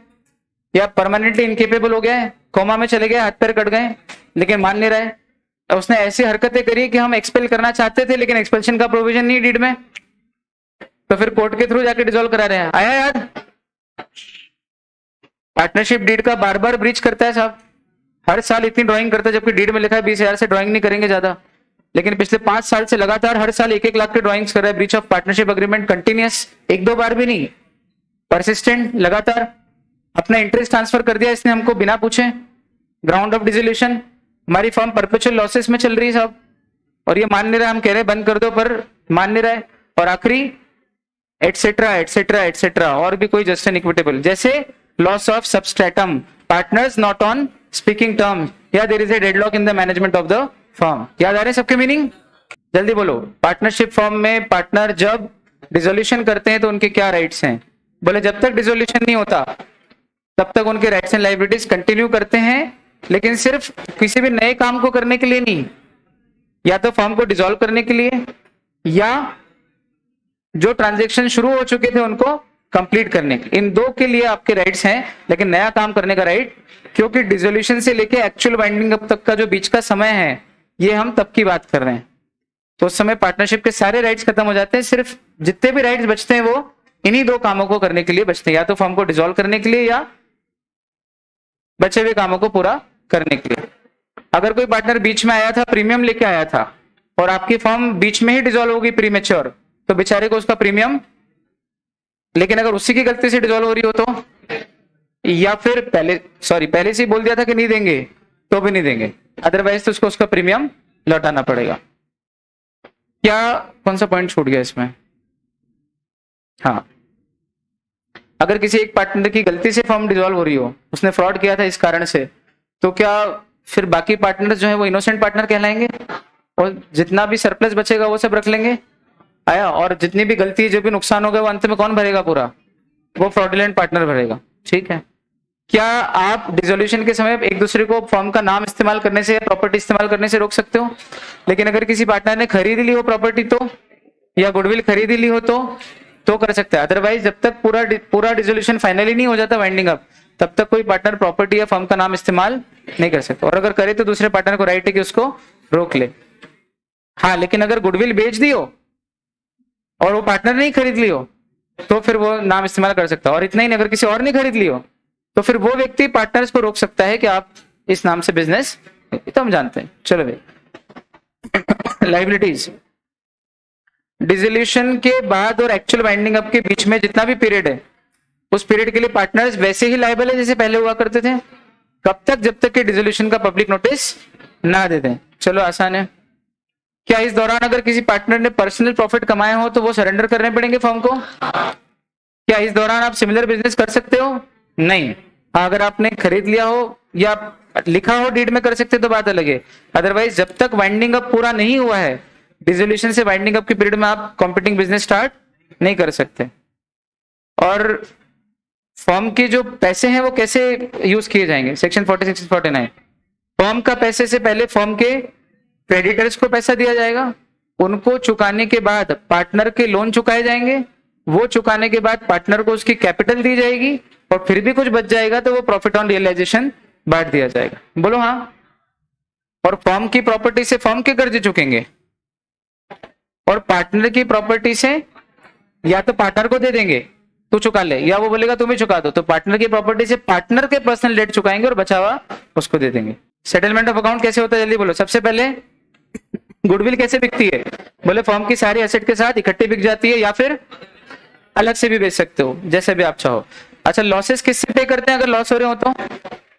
या परमानेंटली इनकेपेबल हो गया है, कोमा में चले गए, हाथ पैर कट गए लेकिन मान नहीं रहे, उसने ऐसी हरकतें करी कि हम एक्सपेल करना चाहते थे लेकिन एक्सपेल्शन का प्रोविजन नहीं डीड में, तो फिर कोर्ट के थ्रू जाके डिसॉल्व करा रहे हैं। आया याद? पार्टनरशिप डीड का बार बार ब्रीच करता है साहब, हर साल इतनी ड्राइंग करता है, जबकि डीड में लिखा है 20,000 से ड्राइंग नहीं करेंगे ज्यादा, लेकिन पिछले 5 साल से लगातार हर साल 1-1 लाख के ड्राइंग्स कर रहा है। Breach of partnership agreement continuous, 1-2 बार भी नहीं, परसिस्टेंट, लगातार अपना इंटरेस्ट ट्रांसफर कर दिया इसने हमको बिना पूछे। ग्राउंड ऑफ डिसोल्यूशन, हमारी फर्म परपेचुअल लॉसेस में चल रही है साहब, और ये मान नहीं रहा, हम कह रहे बंद कर दो पर मान नहीं रहा है। और आखिरी एटसेट्रा एटसेट्रा एटसेट्रा, और भी कोई जस्ट एंड इक्विटेबल, जैसे loss of substratum, partners not on speaking term, या there is a deadlock in the management of the firm. याद आ रहे हैं सबके मीनिंग? जल्दी बोलो। पार्टनरशिप फर्म में पार्टनर जब डिसोल्यूशन करते हैं तो उनके क्या राइट्स हैं? बोले जब तक डिसोल्यूशन नहीं होता तब तक उनके राइट्स एंड लायबिलिटीज कंटिन्यू करते हैं, लेकिन सिर्फ किसी भी नए काम को करने के लिए नहीं, या तो फर्म को डिसॉल्व करने के लिए, या जो ट्रांजैक्शन शुरू हो चुके थे उनको कंप्लीट करने के, इन 2 के लिए आपके राइट्स हैं, लेकिन नया काम करने का राइट, क्योंकि डिसोल्यूशन से लेके एक्चुअल बाइंडिंग अप तक का जो बीच का समय है ये हम तब की बात कर रहे हैं, तो उस समय पार्टनरशिप के सारे राइट्स खत्म हो जाते हैं, सिर्फ जितने भी राइट्स बचते हैं वो इन्हीं 2 कामों को करने के लिए बचते हैं, या तो फर्म को डिसॉल्व करने के लिए या बचे हुए कामों को पूरा करने के लिए। अगर कोई पार्टनर बीच में आया था, प्रीमियम लेके आया था, और आपकी फर्म बीच में ही डिसॉल्व होगी प्रीमेच्योर, तो बेचारे को उसका प्रीमियम, लेकिन अगर उसी की गलती से डिसॉल्व हो रही हो तो, या फिर पहले से ही बोल दिया था कि नहीं देंगे तो भी नहीं देंगे, अदरवाइज तो उसको उसका प्रीमियम लौटाना पड़ेगा। क्या कौन सा पॉइंट छूट गया इसमें? हाँ, अगर किसी एक पार्टनर की गलती से फर्म डिसॉल्व हो रही हो, उसने फ्रॉड किया था इस कारण से, तो क्या फिर बाकी पार्टनर जो है वो इनोसेंट पार्टनर कहलाएंगे, और जितना भी सरप्लस बचेगा वो सब रख लेंगे? आया? और जितनी भी गलती, जो भी नुकसान होगा वो अंत में कौन भरेगा पूरा? वो फ्रॉडुलेंट पार्टनर भरेगा। ठीक है। क्या आप डिसोल्यूशन के समय एक दूसरे को फर्म का नाम इस्तेमाल करने से या प्रॉपर्टी इस्तेमाल करने से रोक सकते हो? लेकिन अगर किसी पार्टनर ने खरीद ली हो प्रॉपर्टी तो, या गुडविल खरीद ली हो तो कर सकता है, अदरवाइज जब तक पूरा डिसोल्यूशन फाइनली नहीं हो जाता वाइंडिंग अप, तब तक कोई पार्टनर प्रॉपर्टी या फर्म का नाम इस्तेमाल नहीं कर सकता, और अगर करे तो दूसरे पार्टनर को राइट है कि उसको रोक ले। हाँ, लेकिन अगर गुडविल बेच दी हो और वो पार्टनर नहीं खरीद ली हो, तो फिर वो नाम इस्तेमाल कर सकता है। और इतना ही नहीं, अगर किसी और ने खरीद लियो तो फिर वो व्यक्ति पार्टनर्स को रोक सकता है कि आप इस नाम से बिजनेस, तो हम जानते हैं। चलो भाई, लाइबिलिटीज, डिसोल्यूशन के बाद और एक्चुअल वाइंडिंग अप के बीच में जितना भी पीरियड है, उस पीरियड के लिए पार्टनर्स वैसे ही लायबल है जैसे पहले हुआ करते थे। कब तक? जब तक कि डिसोल्यूशन का पब्लिक नोटिस ना दे दें। चलो आसान है। क्या इस दौरान अगर किसी पार्टनर ने पर्सनल प्रॉफिट कमाए हो तो वो सरेंडर करने पड़ेंगे फर्म को? क्या इस दौरान आप सिमिलर बिजनेस कर सकते हो? नहीं। अगर आपने खरीद लिया हो या लिखा हो डीड में कर सकते तो बात अलग है। अदरवाइज जब तक वाइंडिंग अप पूरा नहीं हुआ है, डिसोल्यूशन से वाइंडिंग अप के पीरियड में आप कॉम्पिटिंग बिजनेस स्टार्ट नहीं कर सकते। और फर्म के जो पैसे हैं वो कैसे यूज किए जाएंगे? सेक्शन 46 49, फर्म का पैसे से पहले फर्म के क्रेडिटर्स को पैसा दिया जाएगा, उनको चुकाने के बाद पार्टनर के लोन चुकाए जाएंगे, वो चुकाने के बाद पार्टनर को उसकी कैपिटल दी जाएगी, और फिर भी कुछ बच जाएगा तो वो प्रॉफिट ऑन रियलाइजेशन बांट दिया जाएगा। बोलो हाँ। और फर्म की प्रॉपर्टी से फर्म के कर्ज चुकेंगे, और पार्टनर की प्रॉपर्टी से या तो पार्टनर को दे देंगे तू चुका ले, या वो बोलेगा तुम ही चुका दो, तो पार्टनर की प्रॉपर्टी से पार्टनर के पर्सनल डेट चुकाएंगे और बचा हुआ उसको दे देंगे। सेटलमेंट ऑफ अकाउंट कैसे होता है जल्दी बोलो। सबसे पहले गुडविल कैसे बिकती है? बोले फर्म की सारी एसेट के साथ इकट्ठी बिक जाती है, या फिर अलग से भी बेच सकते हो, जैसे भी आप चाहो। अच्छा, लॉसेस किससे पे करते हैं अगर लॉस हो रहे हो तो?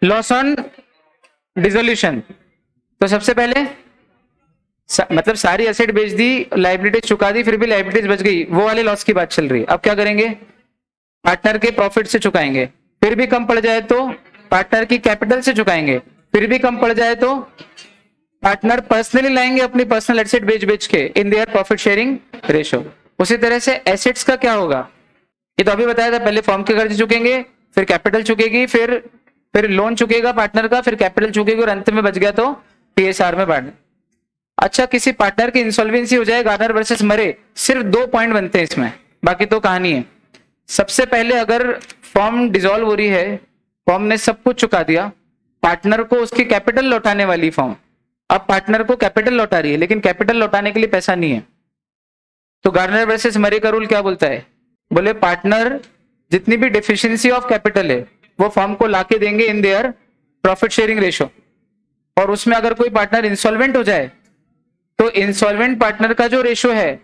Loss on dissolution. तो सबसे पहले मतलब सारी एसेट बेच दी, लाइबिलिटीज चुका दी, फिर भी लाइबिलिटीज बच गई, वो वाले लॉस की बात चल रही है। अब क्या करेंगे? पार्टनर के प्रॉफिट से चुकाएंगे, फिर भी कम पड़ जाए तो पार्टनर की कैपिटल से चुकाएंगे, फिर भी कम पड़ जाए तो पार्टनर पर्सनली लाएंगे अपनी पर्सनल एसेट बेच बेच के in their profit sharing ratio. उसी तरह से एसेट्स का क्या होगा? ये तो अभी बताया था, पहले फर्म के कर्ज चुकेंगे, फिर कैपिटल चुकेगी, फिर लोन चुकेगा पार्टनर का, फिर कैपिटल चुकेगी, और अंत में बच गया तो टीएसआर में बांट। अच्छा, किसी पार्टनर की इंसॉल्वेंसी हो जाए, गार्नर वर्सेस मरे, सिर्फ 2 पॉइंट बनते हैं इसमें, बाकी तो कहानी है। सबसे पहले अगर फर्म डिसॉल्व हो रही है, फर्म ने सब कुछ चुका दिया, पार्टनर को उसकी कैपिटल लौटाने वाली फर्म अब पार्टनर को कैपिटल लौटा रही है, लेकिन कैपिटल लौटाने के लिए पैसा नहीं है, तो गार्नर वर्सेस मरे का रूल क्या बोलता है? बोले पार्टनर जितनी भी डेफिशिएंसी ऑफ कैपिटल है वो फर्म को लाके देंगे in their profit sharing ratio, और उसमें अगर कोई पार्टनर इंसॉल्वेंट हो जाए तो इंसॉल्वेंट पार्टनर का जो रेशो है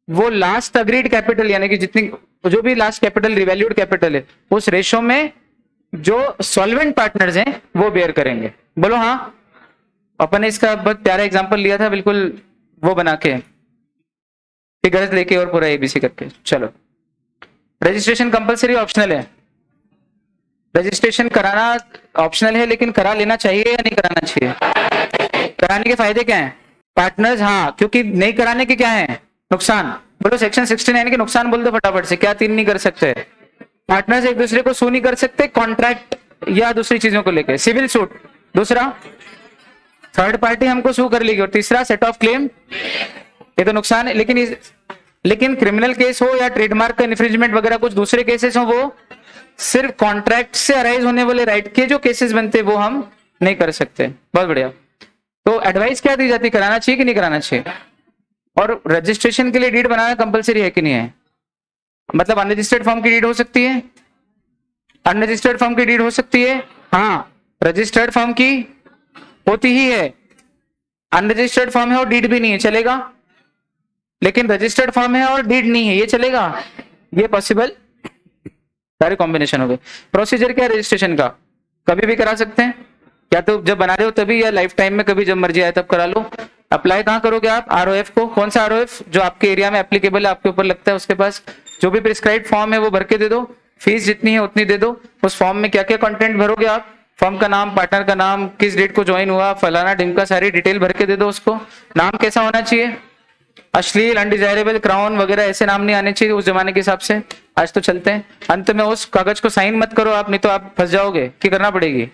वो लास्ट अग्रीड कैपिटल, यानी कि जितनी जो भी लास्ट कैपिटल रिवैल्यूड कैपिटल है, उस रेशो में जो सॉल्वेंट पार्टनर्स हैं वो बेयर करेंगे। बोलो हाँ। अपन ने इसका बहुत प्यारा एग्जांपल लिया था, बिल्कुल वो बना के फिगर्स लेके और पूरा एबीसी करके। चलो, रजिस्ट्रेशन कंपलसरी ऑप्शनल है? रजिस्ट्रेशन कराना ऑप्शनल है, लेकिन करा लेना चाहिए या नहीं कराना चाहिए? कराने के फायदे क्या हैं? पार्टनर्स, हाँ, क्योंकि नहीं कराने के क्या है नुकसान? बोलो सेक्शन 69 के नुकसान बोल दो फटाफट से। क्या 3 नहीं कर सकते? पार्टनर्स एक दूसरे को सू नहीं कर सकते कॉन्ट्रैक्ट या दूसरी चीजों को लेकर, सिविल सूट। दूसरा, थर्ड पार्टी हमको सू कर लेगी। और तीसरा, सेट ऑफ क्लेम, ये तो नुकसान है। लेकिन क्रिमिनल केस हो या ट्रेडमार्क का इन्फ्रिंजमेंट वगैरह कुछ दूसरे केसेस हो, वो सिर्फ कॉन्ट्रैक्ट से अराइज होने वाले राइट के जो केसेस बनते हैं वो हम नहीं कर सकते। बहुत बढ़िया। तो एडवाइस क्या दी जाती है, कराना चाहिए कि नहीं कराना चाहिए? और रजिस्ट्रेशन के लिए डीड बनाना कंपलसरी है कि नहीं है? मतलब अनरजिस्टर्ड फॉर्म की डीड हो सकती है, अनरजिस्टर्ड फॉर्म की डीड हो सकती है। हाँ, रजिस्टर्ड फॉर्म की होती ही है, अनरजिस्टर्ड फॉर्म है और डीड भी नहीं है, चलेगा। लेकिन रजिस्टर्ड फॉर्म है और डीड नहीं है, ये चलेगा, ये पॉसिबल। सारे कॉम्बिनेशन हो गए। प्रोसीजर क्या है रजिस्ट्रेशन का? कभी भी करा सकते हैं, या तो जब बना रहे हो तभी, या लाइफ टाइम में कभी जब मर्जी आए तब करा लो। अप्लाई कहाँ करोगे आप? आरओएफ को। कौन सा आरओएफ? जो आपके एरिया में एप्लीकेबल है, आपके ऊपर लगता है, उसके पास जो भी प्रिस्क्राइब फॉर्म है वो भर के दे दो, फीस जितनी है उतनी दे दो। उस फॉर्म में क्या क्या कंटेंट भरोगे आप? फॉर्म का नाम, पार्टनर का नाम, किस डेट को ज्वाइन हुआ, फलाना ढिमका, सारी डिटेल भर के दे दो उसको। नाम कैसा होना चाहिए? अश्लील, अनडिजायरेबल, क्राउन वगैरह ऐसे नाम नहीं आने चाहिए उस जमाने के हिसाब से, आज तो चलते हैं। अंत में उस कागज को साइन मत करो आप, नहीं तो आप फंस जाओगे। क्या करना पड़ेगी?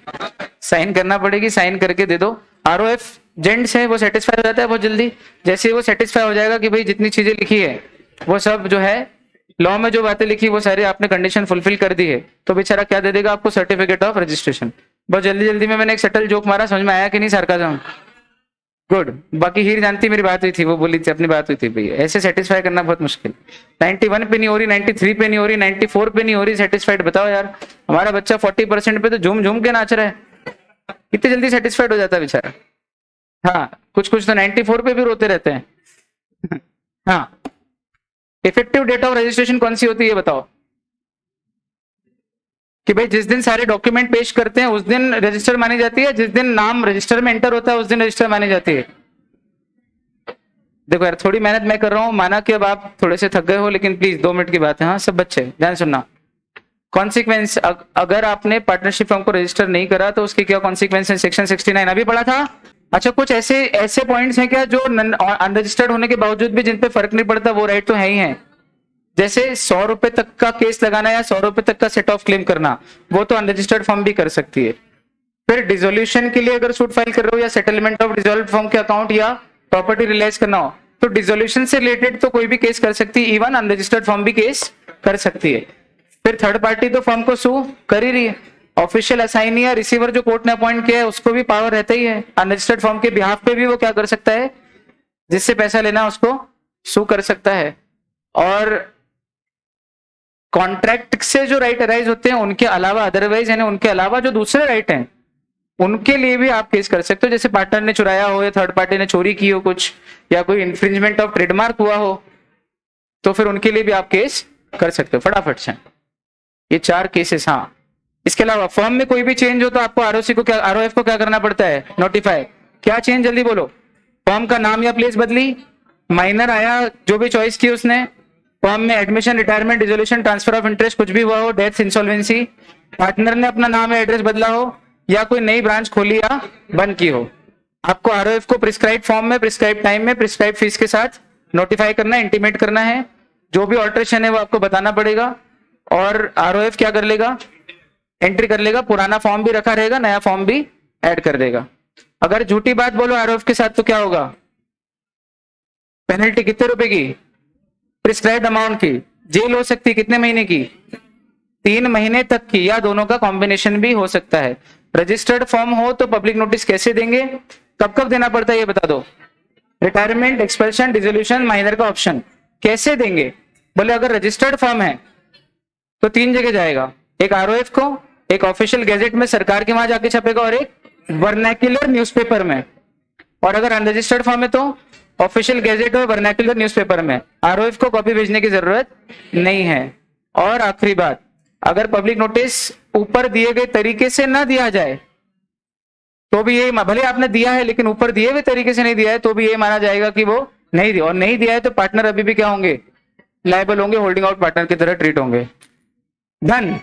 साइन करना पड़ेगी, साइन करके दे दो। आरओएफ जेंट्स है वो सेटिस्फाई हो जाता है बहुत जल्दी। जैसे वो सेटिस्फाई हो जाएगा कि भाई जितनी चीजें लिखी है वो सब जो है लॉ में जो बातें लिखी वो सारी आपने कंडीशन फुलफिल कर दी है, तो बेचारा क्या दे देगा आपको? Certificate of registration. बहुत जल्दी जल्दी में मैंने एक सटल जोक मारा, समझ में आया कि नहीं सार्काज़म? गुड। बाकी हीर जानती मेरी बात हुई थी, वो बोली थी अपनी बात हुई थी भैया, ऐसे सेटिस्फाई करना बहुत मुश्किल। 91 पे नहीं हो रही, 93 पे नहीं हो रही, 94 पे नहीं हो रही सेटिस्फाइड, बताओ यार। हमारा बच्चा 40% पे तो झूम झूम के नाच रहा है, कितनी जल्दी सेटिस्फाइड हो जाता है बेचारा। हाँ, कुछ कुछ तो 94 पे भी रोते रहते हैं। हाँ, इफेक्टिव डेट ऑफ रजिस्ट्रेशन कौन सी होती है ये बताओ। कि भाई जिस दिन सारे डॉक्यूमेंट पेश करते हैं उस दिन रजिस्टर मानी जाती है, जिस दिन नाम रजिस्टर में एंटर होता है उस दिन रजिस्टर मानी जाती है। देखो यार, थोड़ी मेहनत मैं कर रहा हूं, माना कि अब आप थोड़े से थक गए हो, लेकिन प्लीज 2 मिनट की बात है। हाँ सब बच्चे ध्यान सुनना। कॉन्सिक्वेंस, अगर आपने पार्टनरशिप फॉर्म को रजिस्टर नहीं करा तो उसके क्या कॉन्सिक्वेंस है, सेक्शन 69 अभी पढ़ा था। अच्छा, कुछ ऐसे ऐसे पॉइंट्स हैं क्या जो अनरजिस्टर्ड होने के बावजूद भी जिन पे फर्क नहीं पड़ता, वो राइट तो है ही है। जैसे 100 रुपए तक का केस लगाना या 100 रुपए तक का सेट ऑफ क्लेम करना, वो तो अनरजिस्टर्ड फॉर्म भी कर सकती है। फिर डिसोल्यूशन के लिए अगर सूट फाइल कर रहे हो या सेटलमेंट ऑफ डिसॉल्व फॉर्म के अकाउंट या प्रॉपर्टी रियलाइज करना हो, तो डिसोल्यूशन से रिलेटेड तो कोई भी केस कर सकती है, इवन अनरजिस्टर्ड फॉर्म भी केस कर सकती है। फिर थर्ड पार्टी तो फॉर्म को सू कर ही रही है। ऑफिशियल असाइनी या रिसीवर जो कोर्ट ने अपॉइंट किया है उसको भी पावर रहता ही है, अनरजिस्टर्ड फॉर्म के बिहाफ पे भी वो क्या कर सकता है, जिससे पैसा लेना उसको सू कर सकता है। और कॉन्ट्रैक्ट से जो राइट अराइज होते हैं उनके अलावा अदरवाइज, यानी उनके अलावा जो दूसरे राइट हैं उनके लिए भी आप केस कर सकते हो। जैसे पार्टनर ने चुराया हो या थर्ड पार्टी ने चोरी की हो कुछ, या कोई इंफ्रिंजमेंट ऑफ ट्रेडमार्क हुआ हो, तो फिर उनके लिए भी आप केस कर सकते हो फटाफट से। ये 4 केसेस। हाँ, इसके अलावा फर्म में कोई भी चेंज हो तो आपको आरओसी को क्या, आरओएफ को क्या करना पड़ता है, नोटिफाई। क्या चेंज, जल्दी बोलो। फर्म का नाम या प्लेस बदली, माइनर आया जो भी चॉइस की उसने, फर्म में admission, retirement, dissolution, transfer of interest कुछ भी हुआ हो, डेथ, इंसॉल्वेंसी, पार्टनर ने अपना नाम या एड्रेस बदला हो, या कोई नई ब्रांच खोली या बंद की हो, आपको आरओएफ को प्रिस्क्राइब फॉर्म में, प्रिस्क्राइब टाइम में, प्रिस्क्राइब फीस के साथ नोटिफाई करना है, इंटीमेट करना है। जो भी ऑल्टरेशन है वो आपको बताना पड़ेगा, और आरओएफ क्या कर लेगा, एंट्री कर लेगा, पुराना फॉर्म भी रखा रहेगा, नया फॉर्म भी ऐड कर देगा। अगर झूठी बात बोलो आरओएफ के साथ तो क्या होगा, पेनल्टी कितने रुपए की, प्रिस्क्राइब्ड अमाउंट की, जेल हो सकती है कितने महीने की, 3 महीने तक की, या दोनों का कॉम्बिनेशन भी हो सकता है। रजिस्टर्ड फॉर्म हो तो पब्लिक नोटिस कैसे देंगे, कब कब देना पड़ता है ये बता दो। रिटायरमेंट, एक्सपेल्शन, डिसोल्यूशन, माइनर का ऑप्शन कैसे देंगे, बोले अगर रजिस्टर्ड फॉर्म है तो 3 जगह जाएगा, एक आरओएफ को, एक ऑफिशियल गैजेट में सरकार के वहां जाके छपेगा, और एक वर्नैक्युलर न्यूज़पेपर में। और अगर अनरजिस्टर्ड फॉर्म है तो ऑफिशियल गैजेट और वर्नैक्युलर न्यूज़पेपर में, आरओएफ को कॉपी भेजने की जरूरत नहीं है। और आखिरी बात, अगर पब्लिक नोटिस ऊपर दिए गए तरीके से ना दिया जाए तो भी ये, भले आपने दिया है लेकिन ऊपर दिए हुए तरीके से नहीं दिया है, तो भी ये माना जाएगा कि वो नहीं दिया, और नहीं दिया है तो पार्टनर अभी भी क्या होंगे, लायबल होंगे, होल्डिंग आउट पार्टनर की तरह ट्रीट होंगे। डन।